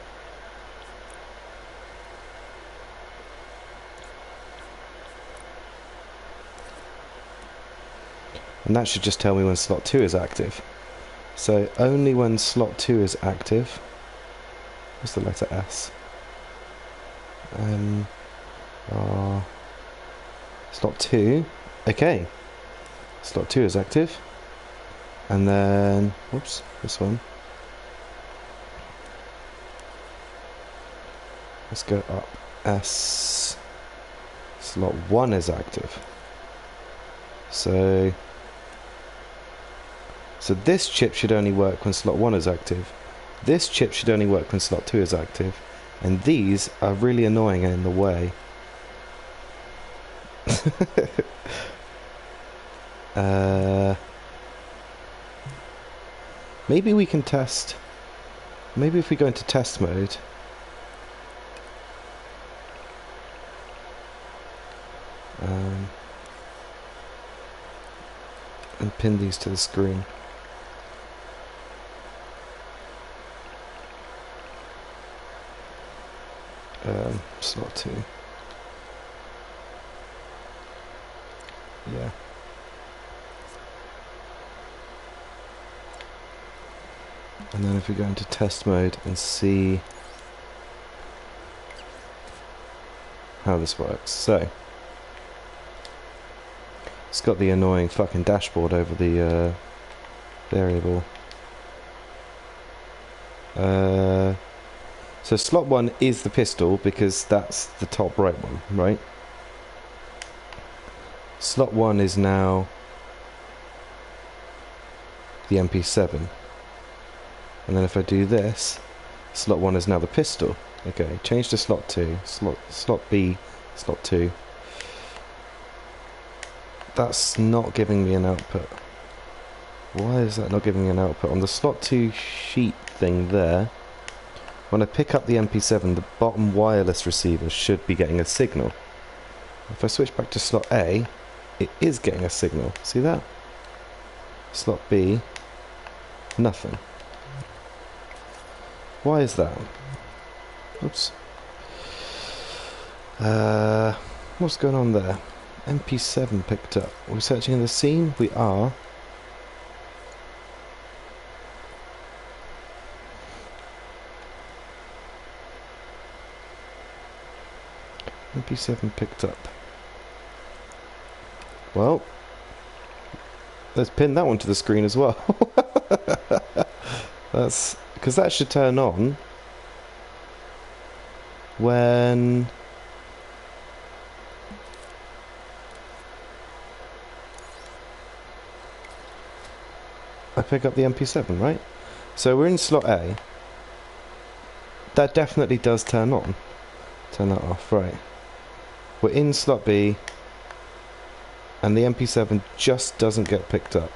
And that should just tell me when slot 2 is active. So only when slot 2 is active. What's the letter S? Slot 2. Okay. Slot 2 is active. And then, whoops, this one. Let's go up. S. Slot 1 is active. So this chip should only work when slot 1 is active. This chip should only work when slot 2 is active. And these are really annoying and in the way. Maybe we can test. Maybe if we go into test mode. And pin these to the screen. Slot 2. Yeah. And then if we go into test mode and see how this works. So it's got the annoying fucking dashboard over the variable. So slot 1 is the pistol because that's the top right one, right? Slot 1 is now the MP7. And then if I do this, slot 1 is now the pistol. Okay, change to slot 2. Slot B, slot 2. That's not giving me an output. Why is that not giving me an output? On the slot 2 sheet thing there, when I pick up the MP7, the bottom wireless receiver should be getting a signal. If I switch back to slot A, it is getting a signal. See that? Slot B, nothing. Why is that? Oops. What's going on there? MP7 picked up. Are we searching in the scene? We are. MP7 picked up. Well, let's pin that one to the screen as well. That's because that should turn on when I pick up the MP7, right? So we're in slot A. that definitely does turn on. Turn that off, right. We're in slot B, and the MP7 just doesn't get picked up.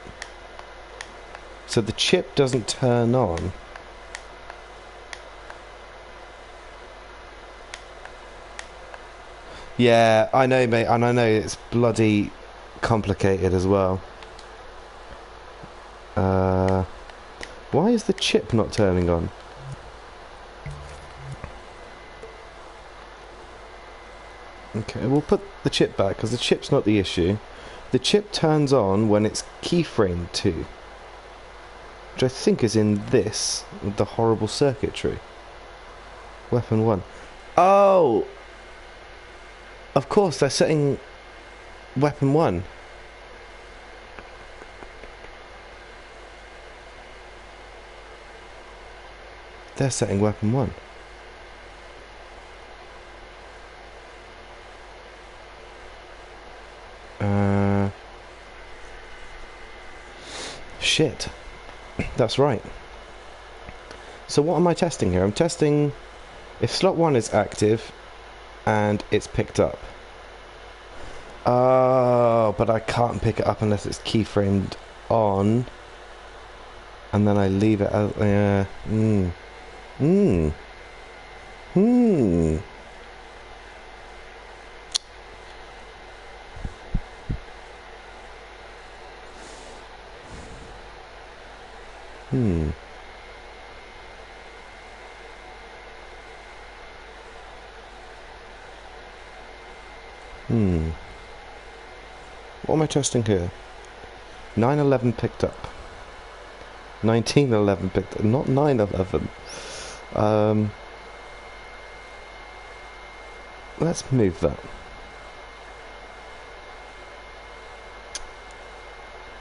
So the chip doesn't turn on. Yeah, I know, mate, and I know it's bloody complicated as well. Why is the chip not turning on? Okay, we'll put the chip back, because the chip's not the issue. The chip turns on when it's keyframe 2. Which I think is in this, with the horrible circuitry. Weapon 1. Oh! Of course, they're setting weapon 1. They're setting weapon 1. Shit. That's right. So what am I testing here? I'm testing if slot 1 is active and it's picked up. Oh, but I can't pick it up unless it's keyframed on. And then I leave it as... What am I testing here? 911 picked up. 1911 picked up. Not 911. Let's move that.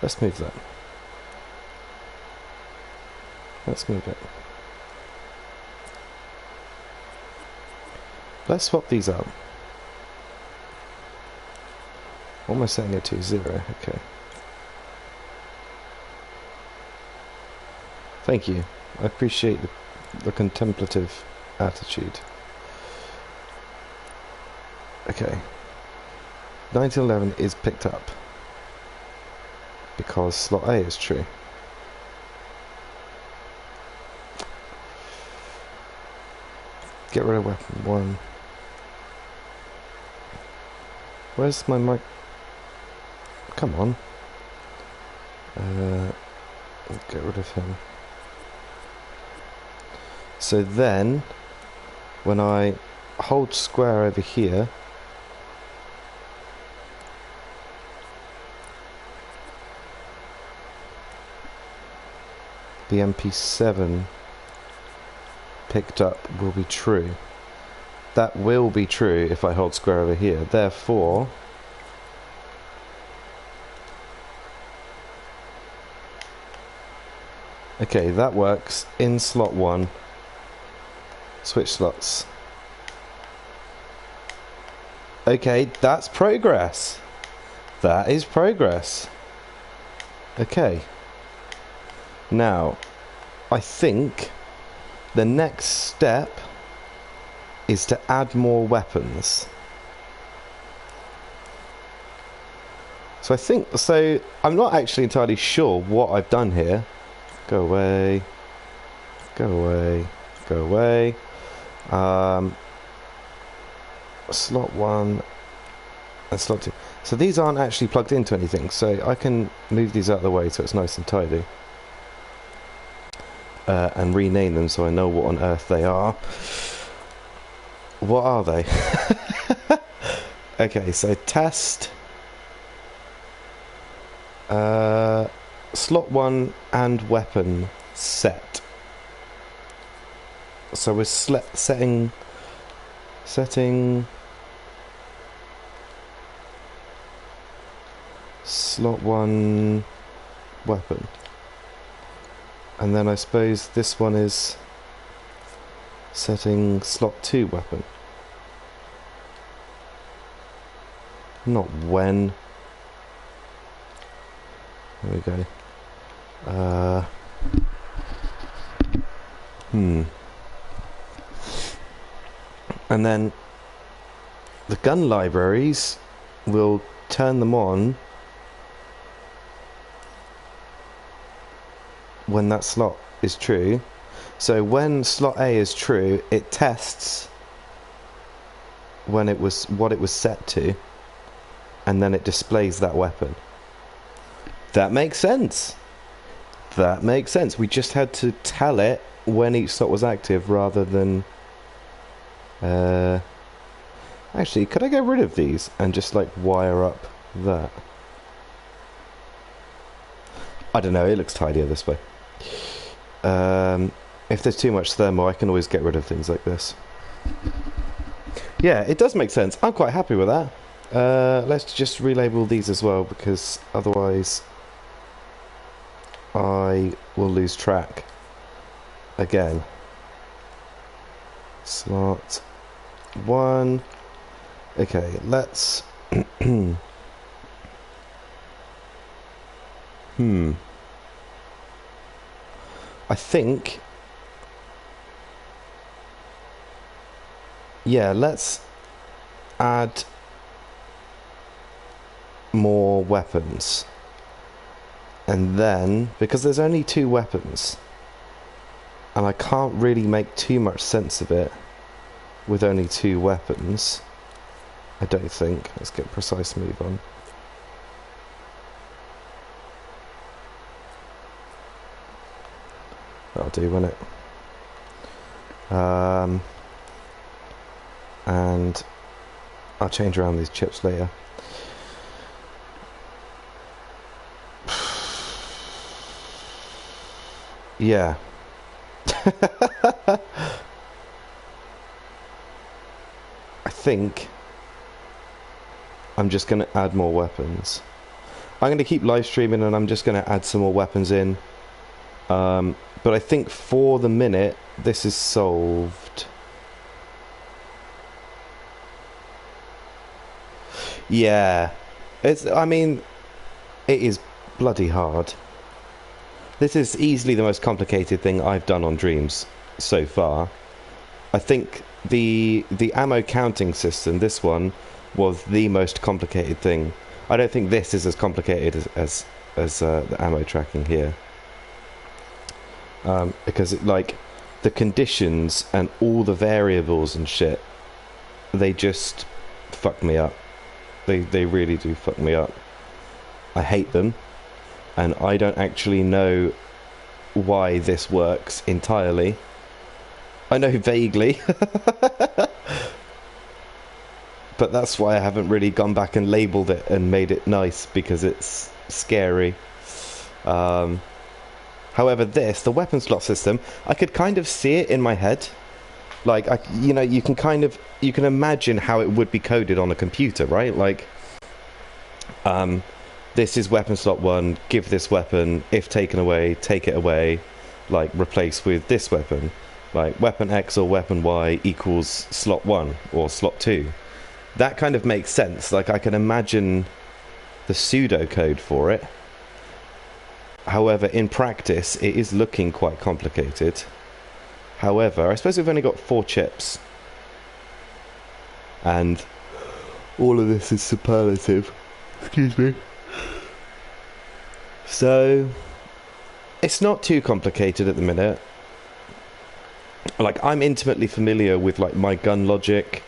Let's move that. Let's move it. Let's swap these out. What am I setting it to? 0. Okay. Thank you. I appreciate the contemplative attitude. Okay. 1911 is picked up. Because slot A is true. Get rid of weapon 1. Where's my mic? Come on. Get rid of him. So then, when I hold square over here, the MP7 picked up will be true. That will be true if I hold square over here. Therefore, okay, that works in slot 1. Switch slots. Okay, that's progress. That is progress. Okay. Now, I think the next step is to add more weapons. So I think, so I'm not actually entirely sure what I've done here. Go away. Go away. Go away. Slot 1 and slot 2. So these aren't actually plugged into anything, so I can move these out of the way so it's nice and tidy. And rename them so I know what on earth they are. What are they? Okay, so test slot 1 and weapon set. So we're setting slot 1 weapon, and then I suppose this one is setting slot 2 weapon. Not when. There we go. And then the gun libraries will turn them on when that slot is true. So when slot A is true, it tests when it was what it was set to, and then it displays that weapon. That makes sense. That makes sense. We just had to tell it when each slot was active rather than actually, could I get rid of these and just like wire up that? I don't know, it looks tidier this way. If there's too much thermal, I can always get rid of things like this. Yeah, it does make sense. I'm quite happy with that. Let's just relabel these as well, because otherwise I will lose track again. Slot 1. Okay, let's I think, yeah, let's add more weapons. And then, because there's only 2 weapons, and I can't really make too much sense of it with only 2 weapons, I don't think. Let's get precise move on. That'll do, won't it? And I'll change around these chips later. Yeah. I think I'm just going to add more weapons. I'm going to keep live streaming and I'm just going to add some more weapons in. But I think for the minute, this is solved. Yeah. I mean, it is bloody hard. This is easily the most complicated thing I've done on Dreams so far. I think the ammo counting system, this one, was the most complicated thing. I don't think this is as complicated as the ammo tracking here. Because like the conditions and all the variables and shit, they just fuck me up. They really do fuck me up. I hate them, and I don't actually know why this works entirely. I know vaguely, but that's why I haven't really gone back and labelled it and made it nice, because it's scary. However, the weapon slot system, I could kind of see it in my head. Like, you can imagine how it would be coded on a computer, right? Like, this is weapon slot 1, give this weapon, if taken away, take it away, like, replace with this weapon. Like, weapon X or weapon Y equals slot 1 or slot 2. That kind of makes sense. Like, I can imagine the pseudocode for it. However, in practice, it is looking quite complicated. However, I suppose we've only got 4 chips. And all of this is superlative. Excuse me. So, it's not too complicated at the minute. Like, I'm intimately familiar with, like, my gun logic,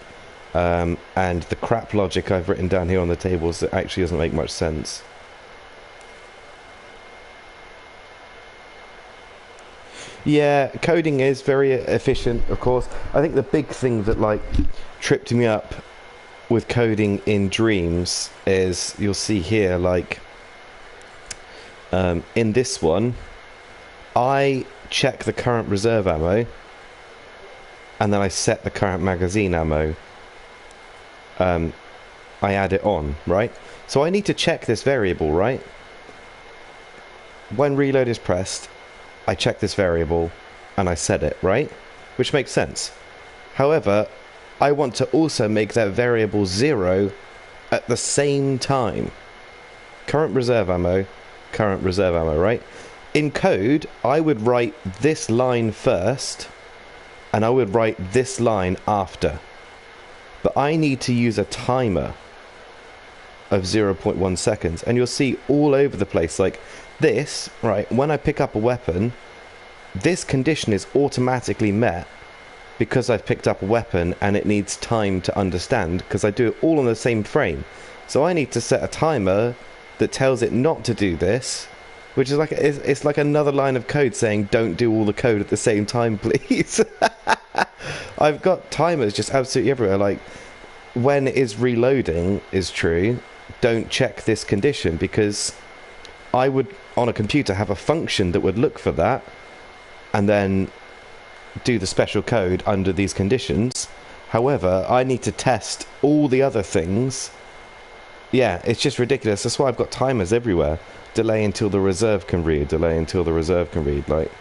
and the crap logic I've written down here on the tables that actually doesn't make much sense. Yeah, coding is very efficient, of course. I think the big thing that, like, tripped me up with coding in Dreams is, you'll see here, like, in this one, I check the current reserve ammo, and then I set the current magazine ammo. I add it on, right? So I need to check this variable, right? When reload is pressed, I check this variable and I set it, right? Which makes sense. However, I want to also make that variable 0 at the same time. Current reserve ammo, right? In code, I would write this line first, and I would write this line after. but I need to use a timer of 0.1 seconds, and you'll see all over the place, like this, right? When I pick up a weapon, this condition is automatically met because I've picked up a weapon, and it needs time to understand because I do it all on the same frame. So I need to set a timer that tells it not to do this, which is like it's like another line of code saying don't do all the code at the same time, please. I've got timers just absolutely everywhere. Like when is reloading is true, don't check this condition, because I would on a computer have a function that would look for that and then do the special code under these conditions. However, I need to test all the other things. Yeah, it's just ridiculous. That's why I've got timers everywhere. Delay until the reserve can read, delay until the reserve can read. Like,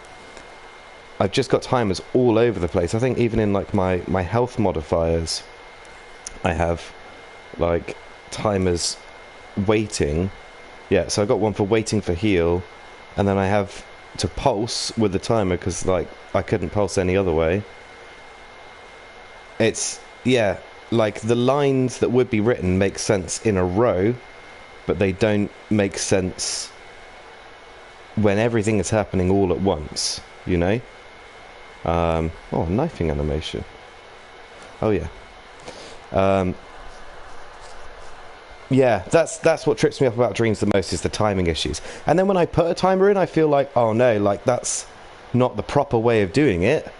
I've just got timers all over the place. I think even in like my health modifiers, I have like timers waiting. Yeah, so I got one for waiting for heal, and then I have to pulse with the timer because like I couldn't pulse any other way. It's, yeah, like the lines that would be written make sense in a row, but they don't make sense when everything is happening all at once, you know? Oh, knifing animation. Oh yeah. Yeah, that's what trips me up about Dreams the most, is the timing issues. And then when I put a timer in, I feel like, oh no, like that's not the proper way of doing it.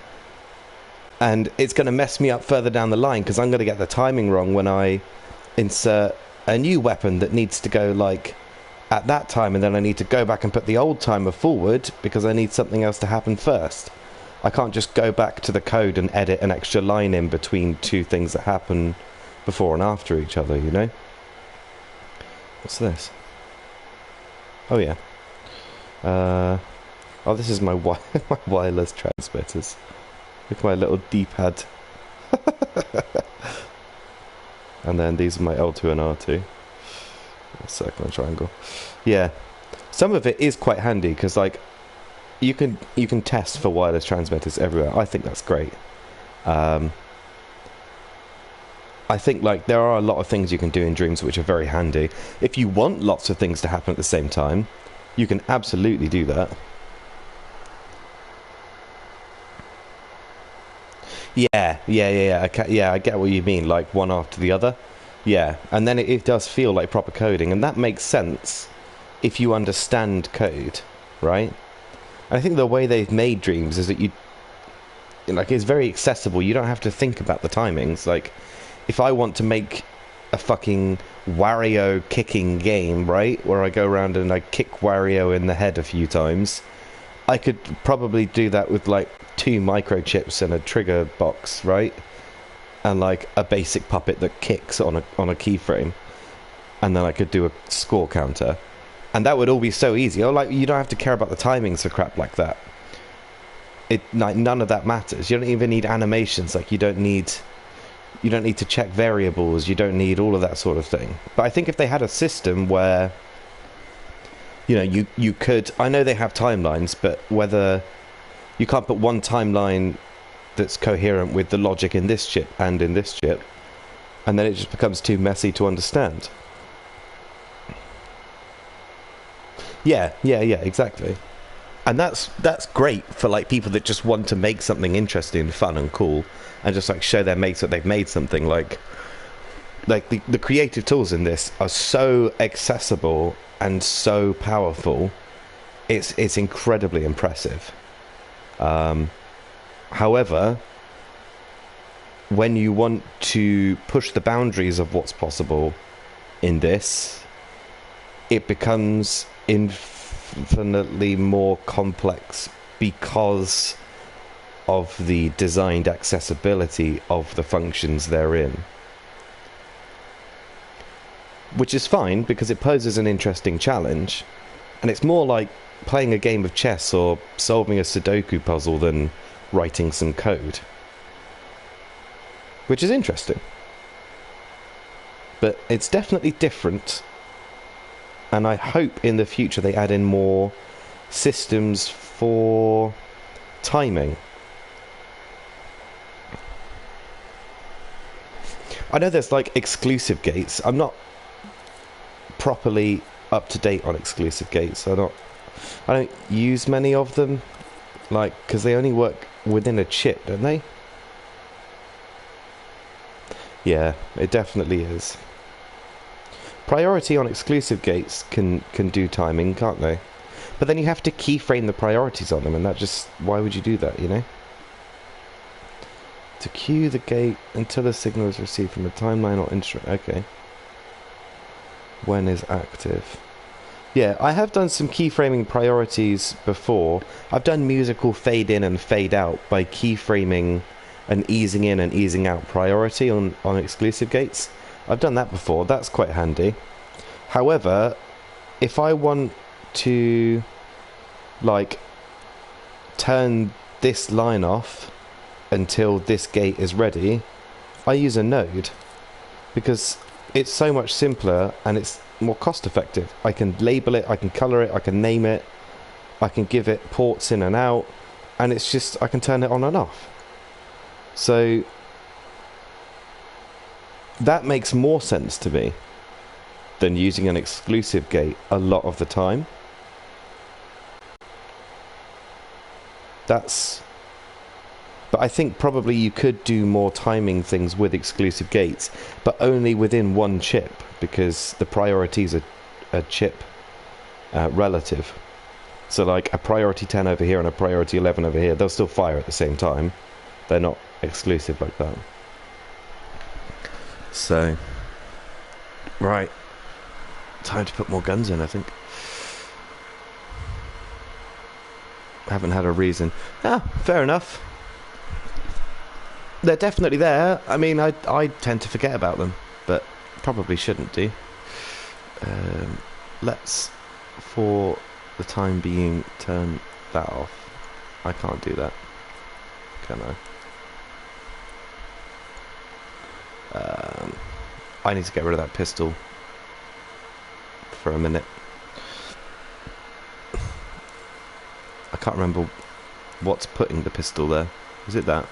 And it's going to mess me up further down the line because I'm going to get the timing wrong when I insert a new weapon that needs to go like at that time, and then I need to go back and put the old timer forward because I need something else to happen first. I can't just go back to the code and edit an extra line in between two things that happen before and after each other, you know? What's this? Oh yeah. Oh, this is my my wireless transmitters. Look at my little D-pad. And then these are my L2 and R2. Circle and triangle. Yeah. Some of it is quite handy because like you can test for wireless transmitters everywhere. I think that's great. I think like there are a lot of things you can do in Dreams which are very handy. If you want lots of things to happen at the same time, you can absolutely do that. Yeah. I get what you mean, like one after the other. Yeah, and then it does feel like proper coding, and that makes sense if you understand code, right? And I think the way they've made Dreams is that it's very accessible. You don't have to think about the timings. Like, if I want to make a fucking Wario kicking game, right, where I go around and I kick Wario in the head a few times, I could probably do that with like 2 microchips and a trigger box, right? And like a basic puppet that kicks on a keyframe, and then I could do a score counter, and that would all be so easy. Oh, like you don't have to care about the timings for crap like that. Like none of that matters. You don't even need animations. Like you don't need to check variables. You don't need all of that sort of thing. But I think if they had a system where you could, I know they have timelines, but whether you can't put one timeline that's coherent with the logic in this chip and in this chip, and then it just becomes too messy to understand. Yeah, exactly. And that's great for like people that just want to make something interesting, fun and cool, and just like show their mates that they've made something. Like the creative tools in this are so accessible and so powerful. It's incredibly impressive. However, when you want to push the boundaries of what's possible in this, it becomes infinitely more complex because of the designed accessibility of the functions therein. Which is fine because it poses an interesting challenge, and it's more like playing a game of chess or solving a Sudoku puzzle than writing some code, which is interesting. But it's definitely different, and I hope in the future they add in more systems for timing. I know there's like exclusive gates. I'm not properly up to date on exclusive gates. I don't use many of them, like, because they only work within a chip, don't they? Yeah, it definitely is. Priority on exclusive gates can do timing, can't they? But then you have to keyframe the priorities on them, and that just, why would you do that, you know? To queue the gate until a signal is received from a timeline or instrument. Okay. When is active? Yeah, I have done some keyframing priorities before. I've done musical fade in and fade out by keyframing an easing in and easing out priority on exclusive gates. I've done that before. That's quite handy. However, if I want to, like, turn this line off until this gate is ready, I use a node, because it's so much simpler and it's more cost effective. I can label it, I can color it, I can name it, I can give it ports in and out, and it's just, I can turn it on and off. So that makes more sense to me than using an exclusive gate a lot of the time. But I think probably you could do more timing things with exclusive gates, but only within one chip, because the priorities are chip relative. So like a priority 10 over here and a priority 11 over here, they'll still fire at the same time. They're not exclusive like that. So, right. Time to put more guns in, I think. Haven't had a reason. Ah, fair enough. They're definitely there. I mean, I tend to forget about them, but probably shouldn't do. Let's, for the time being, turn that off. I can't do that, can I? I need to get rid of that pistol for a minute. I can't remember what's putting the pistol there. Is it that?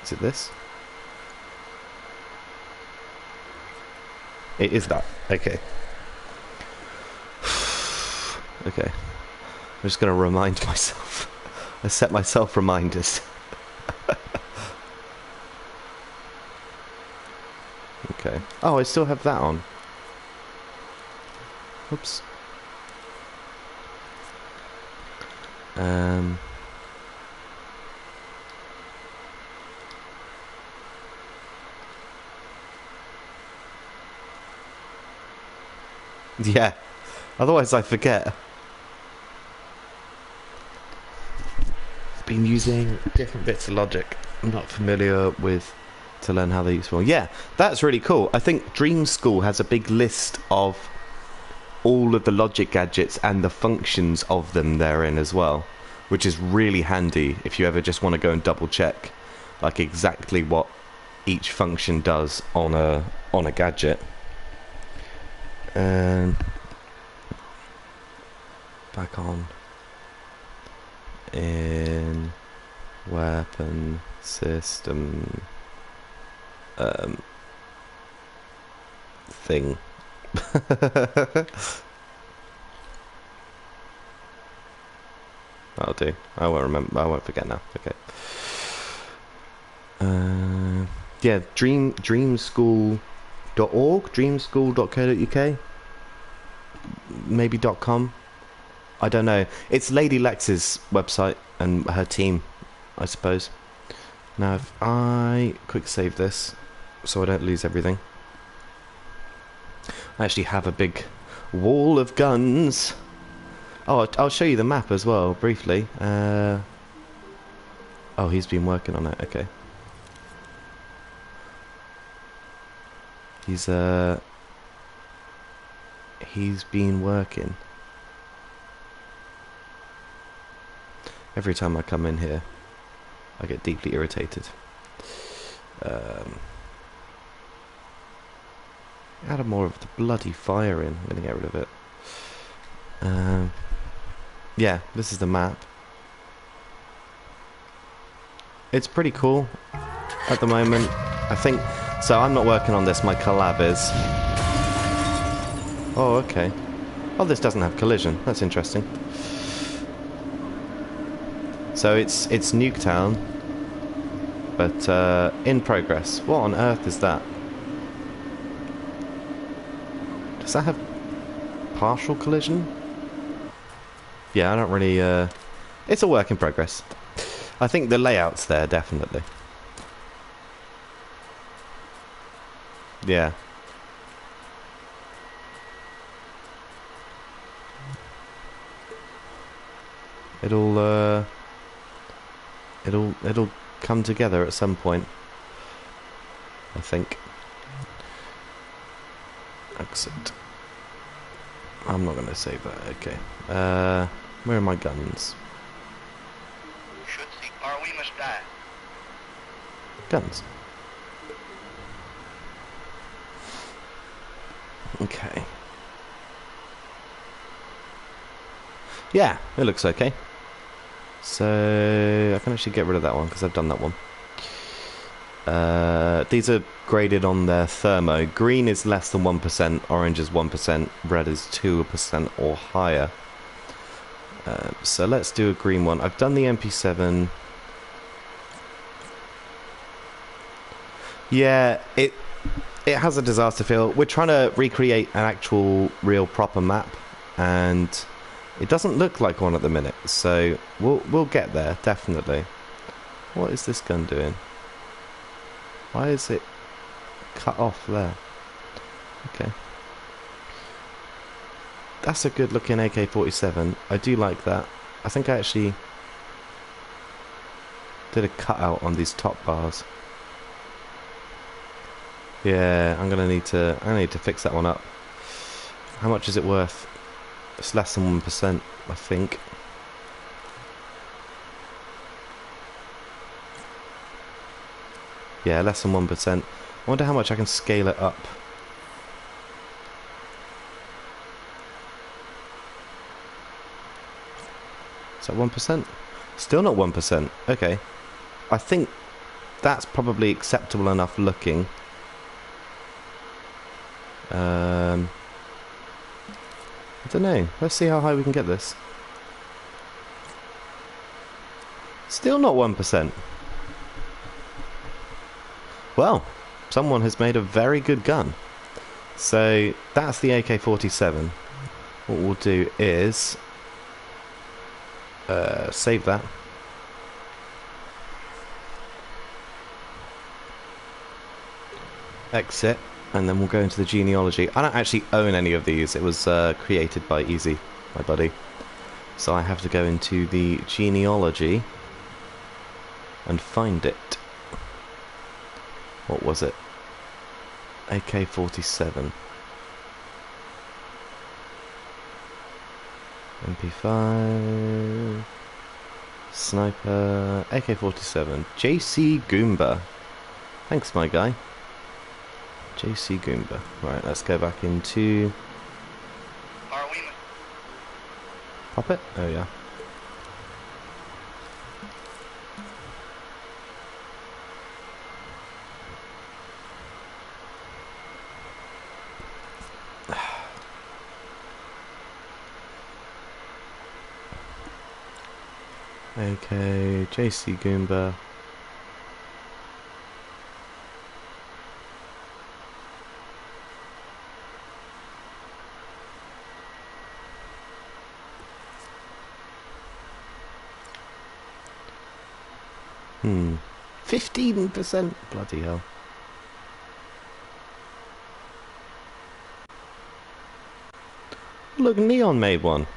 Is it this? It is that. Okay. Okay. I'm just going to remind myself. I set myself reminders. Okay. Oh, I still have that on. Oops. Yeah. Otherwise I forget. Been using different bits of logic I'm not familiar with to learn how they're useful. Yeah, that's really cool. I think Dream School has a big list of all of the logic gadgets and the functions of them therein as well, which is really handy if you ever just want to go and double check like exactly what each function does on a gadget. Back on in weapon system thing. That'll do. I won't remember. I won't forget now. Okay. Yeah, dreamschool.org, dreamschool.co.uk, maybe .com. I don't know. It's Lady Lex's website and her team, I suppose. Now, if I quick save this so I don't lose everything. I actually have a big wall of guns. Oh, I'll show you the map as well, briefly. Oh, he's been working on it. Okay. He's been working. Every time I come in here, I get deeply irritated. Add more of the bloody fire in. I'm going to get rid of it. Yeah, this is the map. it's pretty cool at the moment. I think... So I'm not working on this, my collab is. Oh, okay. Oh, this doesn't have collision. That's interesting. So it's Nuketown, but in progress. What on earth is that? Does that have partial collision? Yeah, I don't really... It's a work in progress. I think the layout's there, definitely. Yeah. It'll come together at some point, I think. Exit. I'm not going to save that. Okay. Where are my guns? Should seek, or we must die. Guns. Okay. Yeah, it looks okay. So I can actually get rid of that one because I've done that one. These are graded on their thermo. Green is less than 1%, orange is 1%, red is 2% or higher. So let's do a green one. I've done the MP7. Yeah, it has a disaster feel. We're trying to recreate an actual, real, proper map, and it doesn't look like one at the minute. So we'll get there, definitely. What is this gun doing? Why is it cut off there? Okay. That's a good looking AK-47. I do like that. I think I actually did a cutout on these top bars. Yeah, I'm gonna need to fix that one up. How much is it worth? It's less than 1%, I think. Yeah, less than 1%. I wonder how much I can scale it up. Is that 1%? Still not 1%. Okay. I think that's probably acceptable enough looking. I don't know. Let's see how high we can get this. Still not 1%. Well, someone has made a very good gun. So that's the AK-47. What we'll do is save that. Exit. And then we'll go into the genealogy. I don't actually own any of these. It was created by Easy, my buddy. So I have to go into the genealogy and find it. What was it? AK-47. MP5. Sniper. AK-47. JC Goomba. Thanks, my guy. JC Goomba. Right, let's go back into... Pop it? Oh, yeah. Okay, JC Goomba. Hmm. 15%? Bloody hell. Look, Neon made one.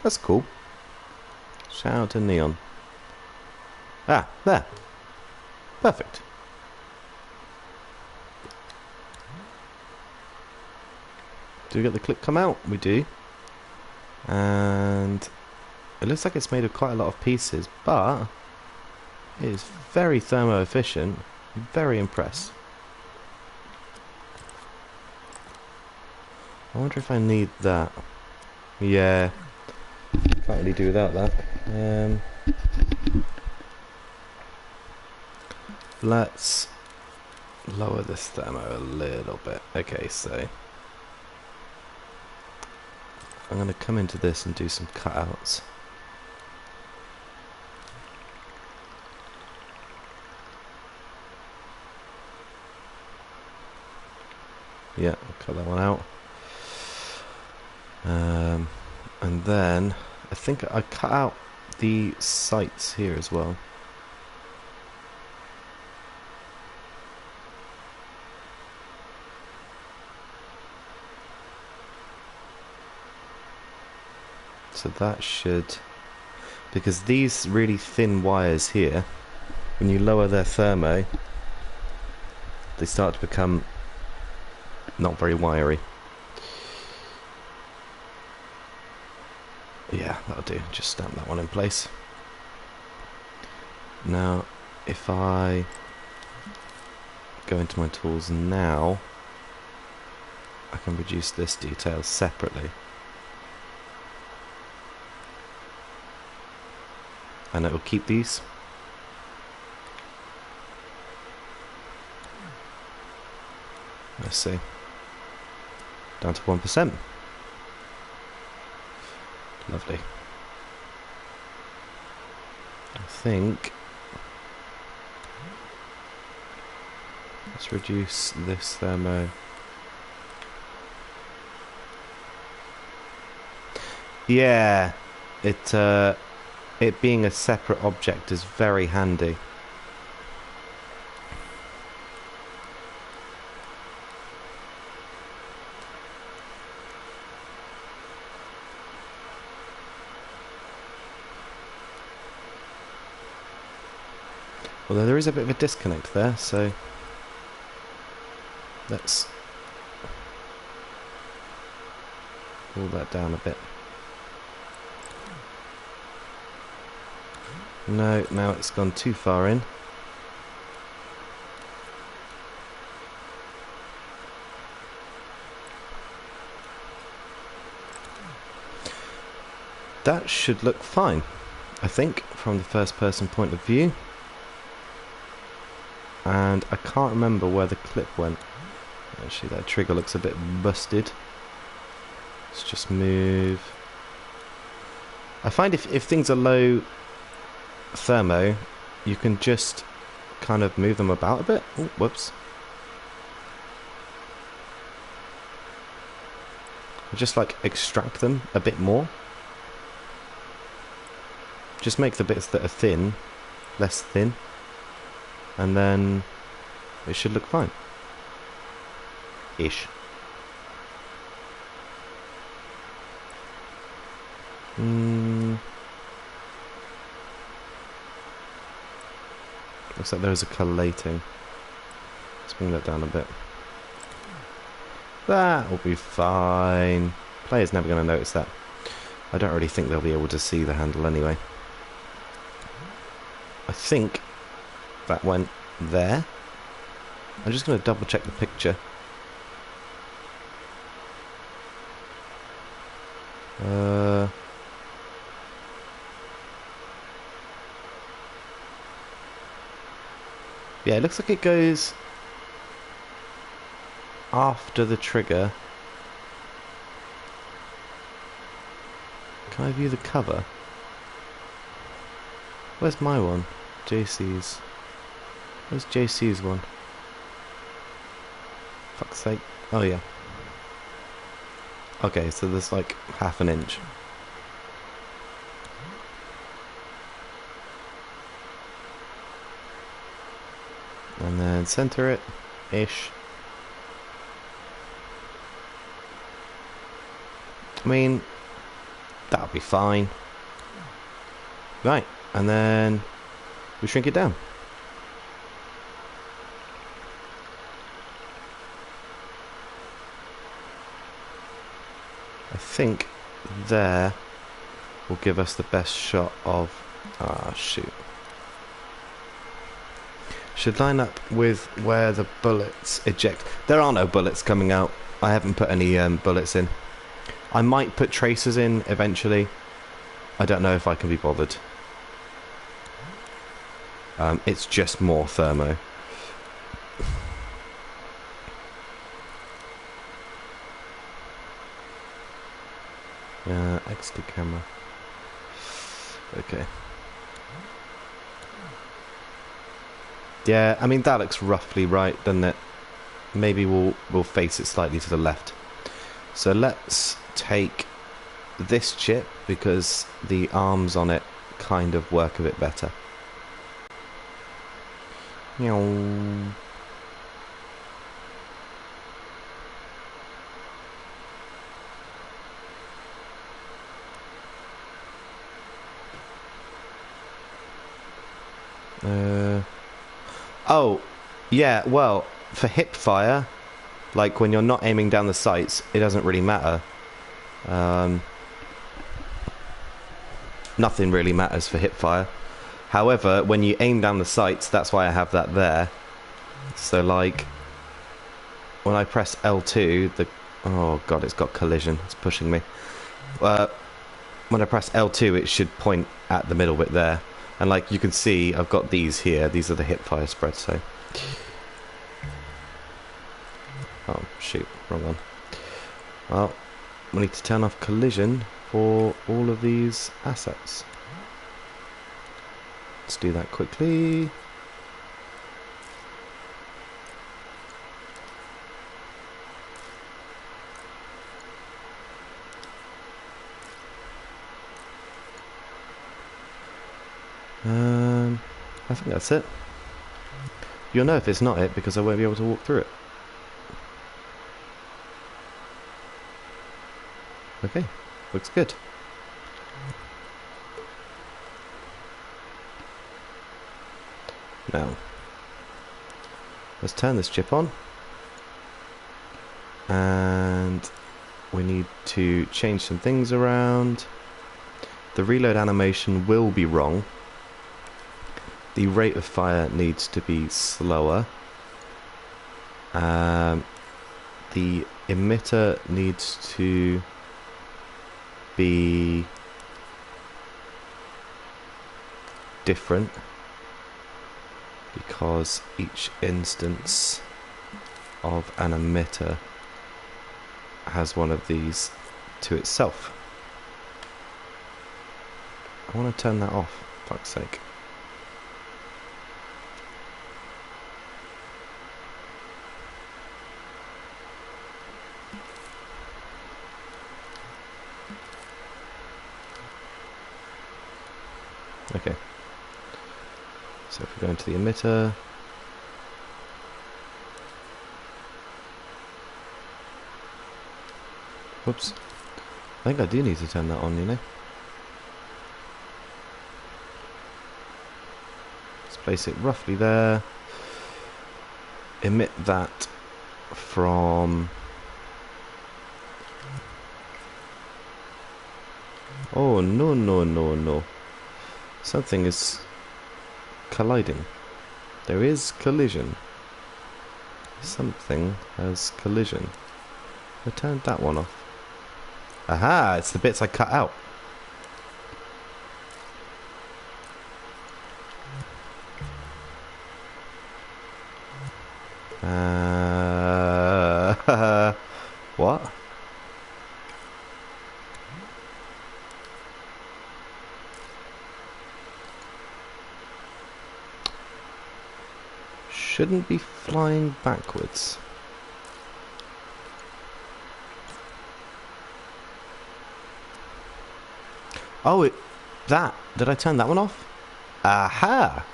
That's cool. Shout out to Neon. Ah, there. Perfect. Do we get the clip come out? We do. And it looks like it's made of quite a lot of pieces, but it is very thermo efficient. I'm very impressed. I wonder if I need that. Yeah. Can't really do without that. Let's lower this thermo a little bit. Okay, so I'm going to come into this and do some cutouts. Yeah, I'll cut that one out. And then I think I cut out the sights here as well. So that should, because these really thin wires here, when you lower their thermo, they start to become not very wiry. Yeah, that'll do. Just stamp that one in place. Now, if I go into my tools now, I can reduce this detail separately. And it will keep these. Let's see. Down to 1%. Lovely. I think let's reduce this thermo. Yeah, it being a separate object is very handy. Although there is a bit of a disconnect there, so let's pull that down a bit. No, now it's gone too far in. That should look fine, I think, from the first person point of view. And I can't remember where the clip went. Actually, that trigger looks a bit busted. Let's just move. I find if things are low thermo, you can just kind of move them about a bit. Oh, whoops. Just like extract them a bit more. Just make the bits that are thin less thin. And then it should look fine. Ish. Looks like there is a collating. Let's bring that down a bit. That will be fine. Player's never going to notice that. I don't really think they'll be able to see the handle anyway. I think that went there. I'm just going to double check the picture. Yeah, it looks like it goes after the trigger. Can I view the cover? Where's my one? JC's. Where's JC's one? Fuck's sake. Oh yeah. Okay, so there's like half an inch. And then center it, ish. I mean, that'll be fine. Right, and then we shrink it down. I think there will give us the best shot of... Ah, shoot. Should line up with where the bullets eject. There are no bullets coming out. I haven't put any bullets in. I might put tracers in eventually. I don't know if I can be bothered. It's just more thermo. Extra camera. Okay. Yeah, I mean that looks roughly right, doesn't it? Maybe we'll face it slightly to the left. So let's take this chip because the arms on it kind of work a bit better. Meow. Oh, yeah, well, for hip fire, like when you're not aiming down the sights, it doesn't really matter. Nothing really matters for hip fire. However, when you aim down the sights, that's why I have that there. So, like, when I press L2, the... Oh, God, it's got collision. It's pushing me. When I press L2, it should point at the middle bit there. And like you can see, I've got these here. These are the hip fire spreads, so... Oh, shoot. Wrong one. Well, we need to turn off collision for all of these assets. Let's do that quickly. I think that's it. You'll know if it's not it because I won't be able to walk through it. Okay, looks good. Now, let's turn this chip on. And we need to change some things around. The reload animation will be wrong. The rate of fire needs to be slower. The emitter needs to be different because each instance of an emitter has one of these to itself. I want to turn that off, for fuck's sake. Okay, so if we go into the emitter, whoops, I think I do need to turn that on, you know. Let's place it roughly there, emit that from, oh no no no no. Something is colliding. There is collision. Something has collision. I turned that one off. Aha! It's the bits I cut out. What? Shouldn't be flying backwards. Oh, that. Did I turn that one off? Aha!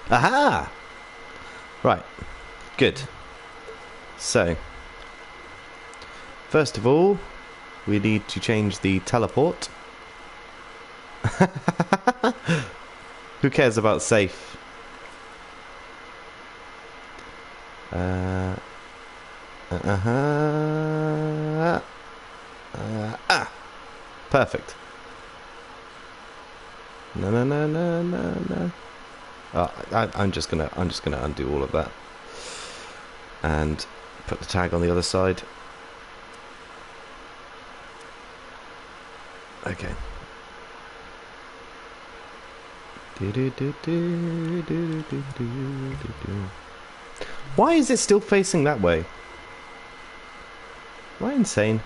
Aha! Right. Good. So, first of all, we need to change the teleport. Who cares about safe? Perfect. No, no, no, no, no, no. Oh, I'm just gonna undo all of that and put the tag on the other side. Okay. Why is it still facing that way? Am I insane?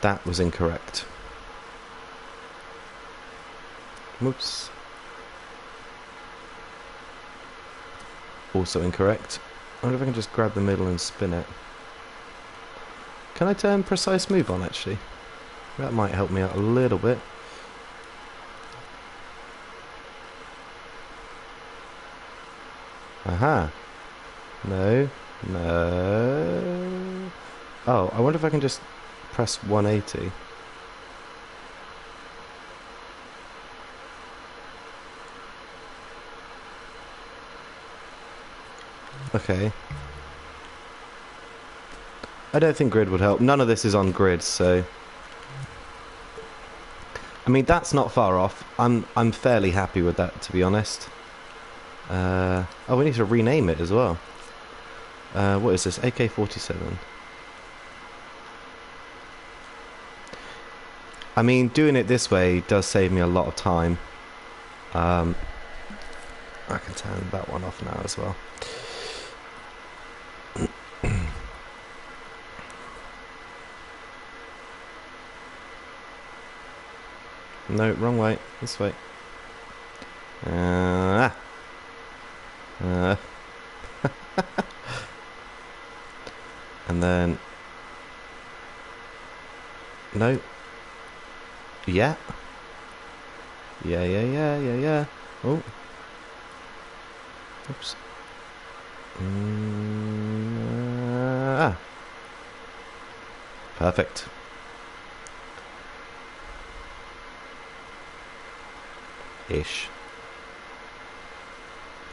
That was incorrect. Whoops. Also incorrect. I wonder if I can just grab the middle and spin it. Can I turn precise move on, actually? That might help me out a little bit. Aha. No. No. Oh, I wonder if I can just press 180. Okay. I don't think grid would help. None of this is on grid, so... I mean, that's not far off. I'm fairly happy with that, to be honest. Oh, we need to rename it as well. What is this? AK-47. I mean, doing it this way does save me a lot of time. I can turn that one off now as well. No, wrong way. This way. And then... No. Yeah. Yeah. Oh. Oops. Perfect. Ish.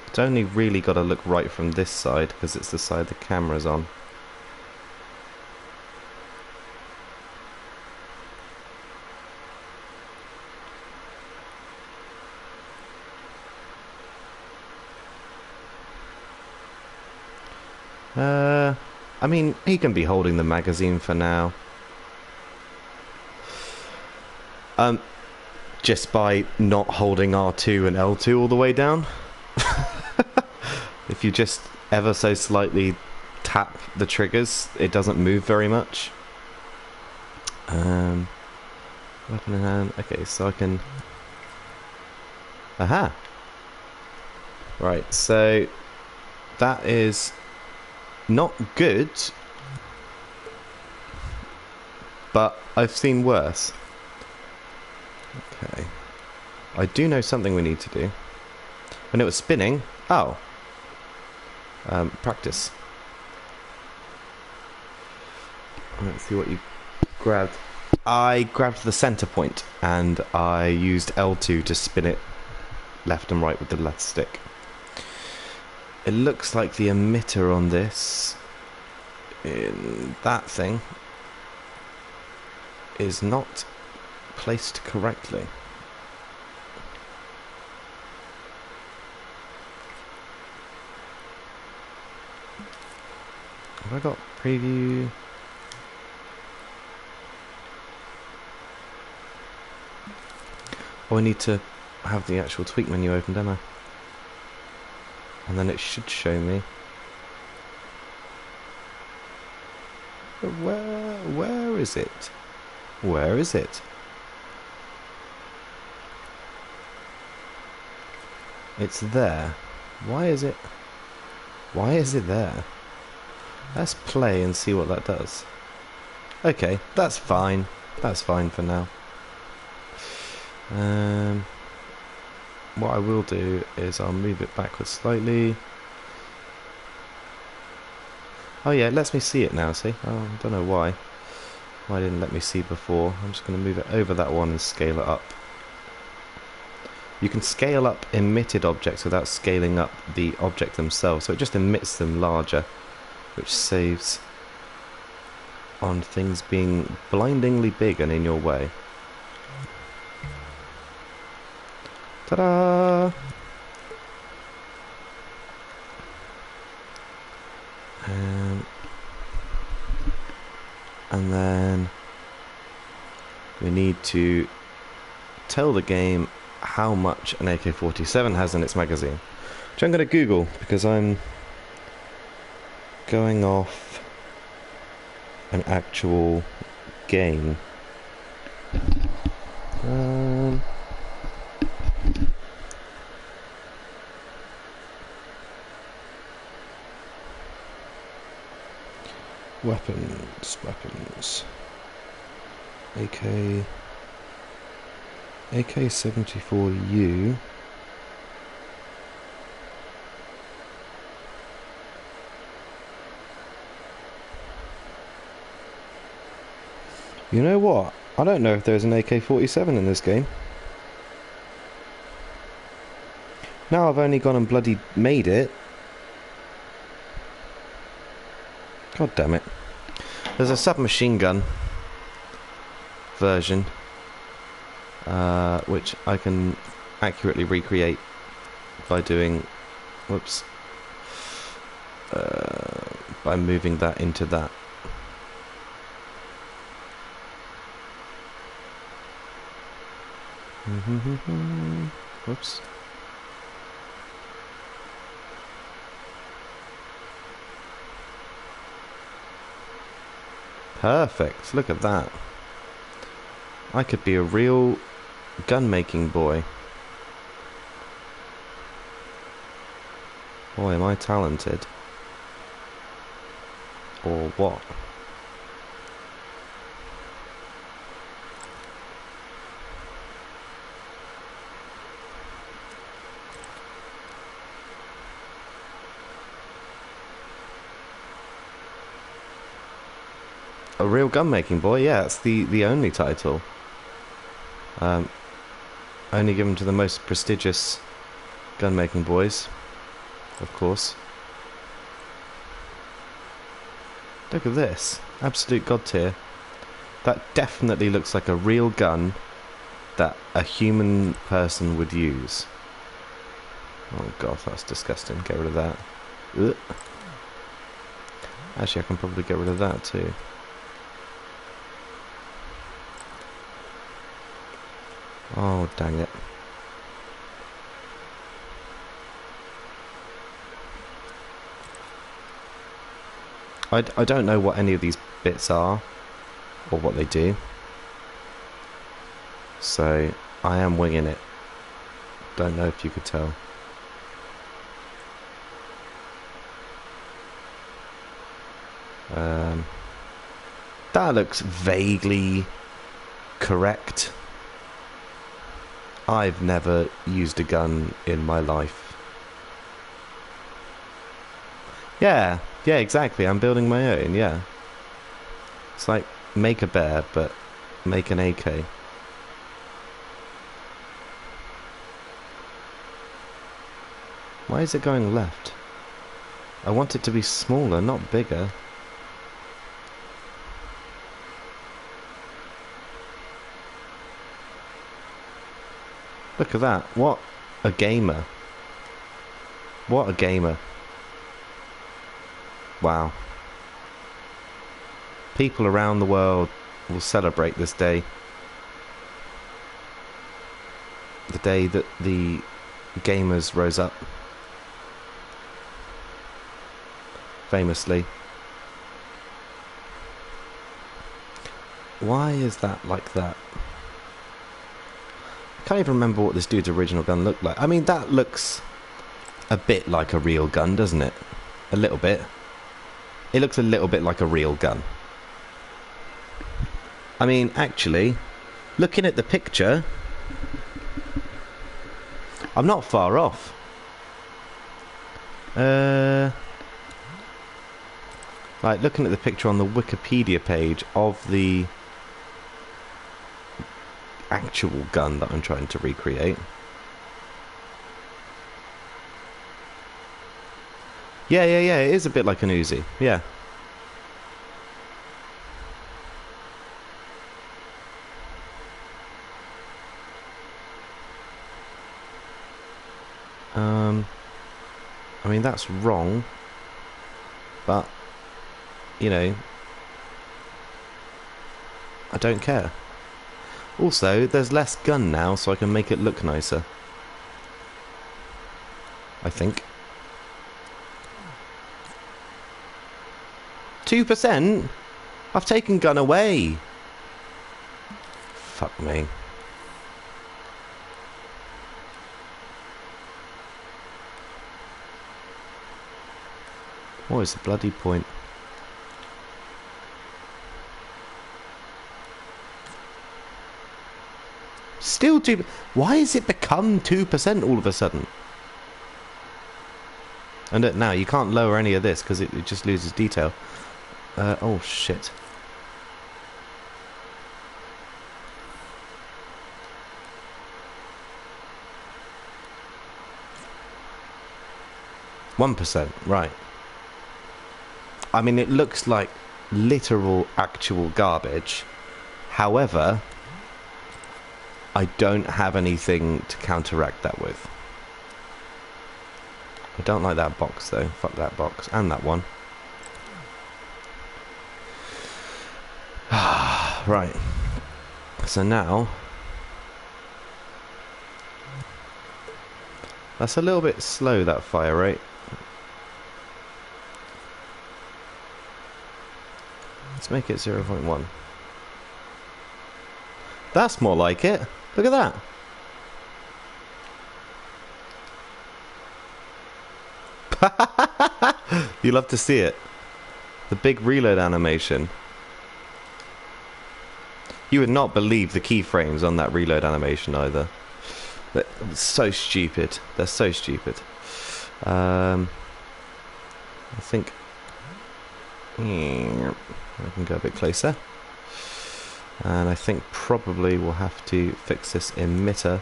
It's only really got to look right from this side because it's the side the camera's on. I mean, he can be holding the magazine for now. Just by not holding R2 and L2 all the way down. If you just ever so slightly tap the triggers, it doesn't move very much. Weapon in hand. Okay, so I can... Aha! Right, so that is not good, but I've seen worse. Okay. I do know something we need to do. When it was spinning... Oh. Practice. Let's see what you grabbed. I grabbed the center point and I used L2 to spin it left and right with the left stick. It looks like the emitter on this, in that thing, is not placed correctly. Have I got preview? Oh, I need to have the actual tweak menu open, don't I? And then it should show me. Where is it? Where is it? It's there. Why is it there? Let's play and see what that does. Okay, that's fine. That's fine for now. What I will do is I'll move it backwards slightly. Oh yeah, it lets me see it now, see? Oh, I don't know why. Why didn't it let me see before. I'm just going to move it over that one and scale it up. You can scale up emitted objects without scaling up the object themselves, so it just emits them larger, which saves on things being blindingly big and in your way. Ta-da! And then we need to tell the game how much an AK-47 has in its magazine, which I'm going to Google because I'm going off an actual game. Um, weapons. AK-74U. You know what? I don't know if there's an AK-47 in this game. Now I've only gone and bloody made it. God damn it. There's a submachine gun version, which I can accurately recreate by doing, whoops, by moving that into that. Whoops. Perfect, look at that. I could be a real gun making boy. Boy, am I talented. Or what? A real gun making boy, yeah, that's the only title. Only given to the most prestigious gun making boys, of course. Look at this, absolute god tier. That definitely looks like a real gun that a human person would use. Oh god, that's disgusting. Get rid of that. Ugh. Actually, I can probably get rid of that too. Oh, dang it. I don't know what any of these bits are, or what they do. So, I am winging it. Don't know if you could tell. That looks vaguely correct. I've never used a gun in my life. Yeah, exactly. I'm building my own, yeah. It's like make a bear, but make an AK. Why is it going left? I want it to be smaller, not bigger. Look at that. What a gamer. What a gamer. Wow. People around the world will celebrate this day. The day that the gamers rose up. Famously. Why is that like that? I can't even remember what this dude's original gun looked like. I mean, that looks a bit like a real gun, doesn't it? A little bit. It looks a little bit like a real gun. I mean, actually, looking at the picture, I'm not far off. Like, looking at the picture on the Wikipedia page of the actual gun that I'm trying to recreate. Yeah, it is a bit like an Uzi, yeah. I mean, that's wrong, but, you know, I don't care. Also, there's less gun now, so I can make it look nicer. I think. 2%? I've taken gun away. fuck me. What is the bloody point? Still 2. Why has it become 2% all of a sudden? And now you can't lower any of this because it just loses detail. Oh shit. %, right. I mean, it looks like literal, actual garbage. However, I don't have anything to counteract that with. I don't like that box, though. Fuck that box. And that one. Right. So now... That's a little bit slow, that fire rate. Let's make it 0.1. That's more like it. Look at that. You love to see it. The big reload animation. You would not believe the keyframes on that reload animation either. They're so stupid. They're so stupid. I think... I can go a bit closer. And I think probably we'll have to fix this emitter.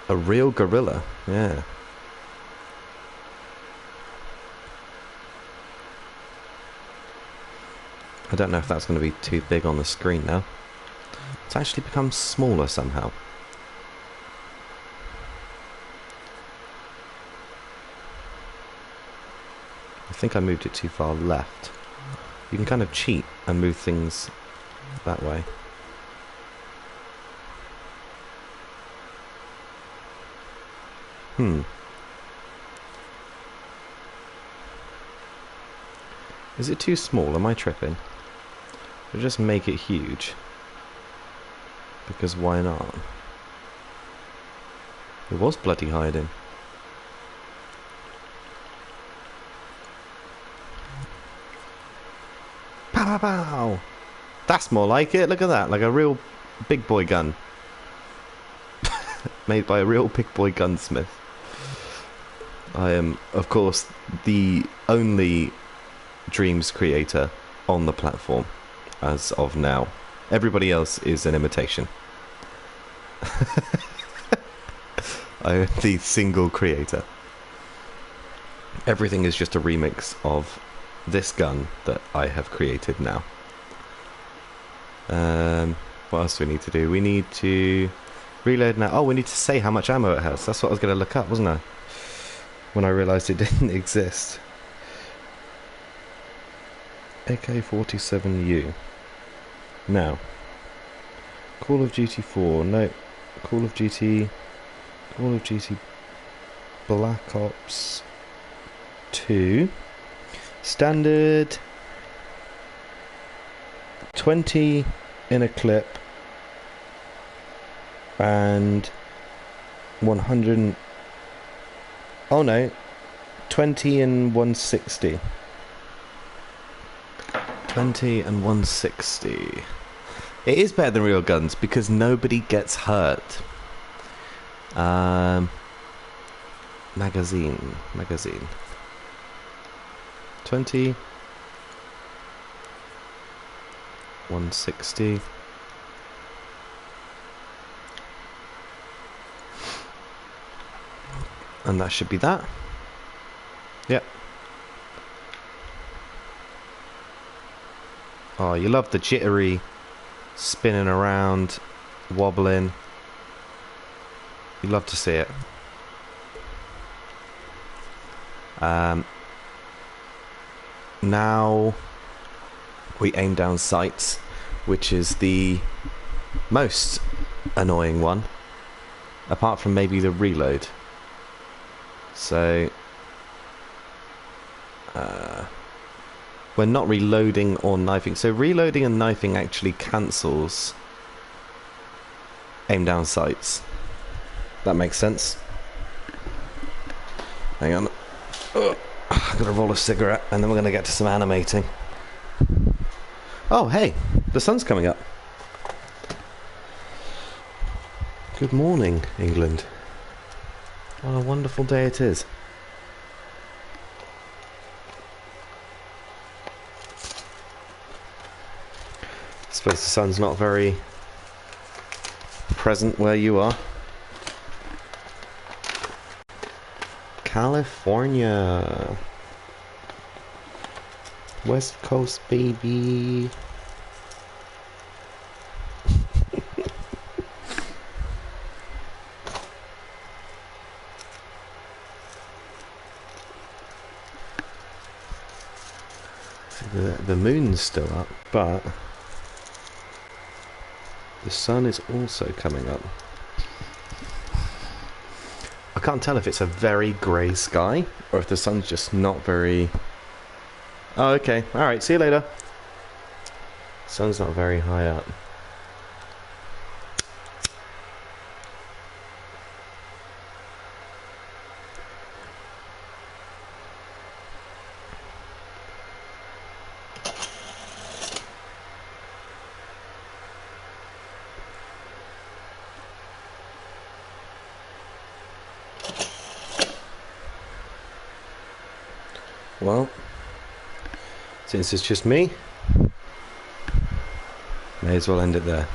A real gorilla, yeah. I don't know if that's going to be too big on the screen now. It's actually become smaller somehow. I think I moved it too far left. You can kind of cheat and move things that way. Is it too small? Am I tripping? Or just make it huge? Because why not? It was bloody hiding. Pow pow pow! That's more like it. Look at that. Like a real big boy gun. Made by a real big boy gunsmith. I am, of course, the only Dreams creator on the platform as of now. Everybody else is an imitation. I am the single creator. Everything is just a remix of this gun that I have created now. What else do we need to do? We need to reload now. Oh, we need to say how much ammo it has. That's what I was going to look up, wasn't I? When I realised it didn't exist. AK-47U. Now, Call of Duty 4. No, Call of Duty Black Ops 2. Standard 20 in a clip and 100. Oh no, 20 and 160. 20 and 160. It is better than real guns because nobody gets hurt. Magazine. 20. 160. And that should be that. Yep. Oh, you love the jittery spinning around, wobbling. You love to see it. Now we aim down sights, which is the most annoying one, apart from maybe the reload. So We're not reloading or knifing. So reloading and knifing actually cancels aim down sights. That makes sense. Hang on. Oh, I've got to roll a cigarette and then we're going to get to some animating. Oh, hey, the sun's coming up. Good morning, England. What a wonderful day it is. I suppose the sun's not very present where you are. California. West Coast, baby. The moon's still up, but the sun is also coming up. I can't tell if it's a very grey sky or if the sun's just not very... Oh, okay. Alright, see you later. Sun's not very high up. Well, since it's just me, may as well end it there.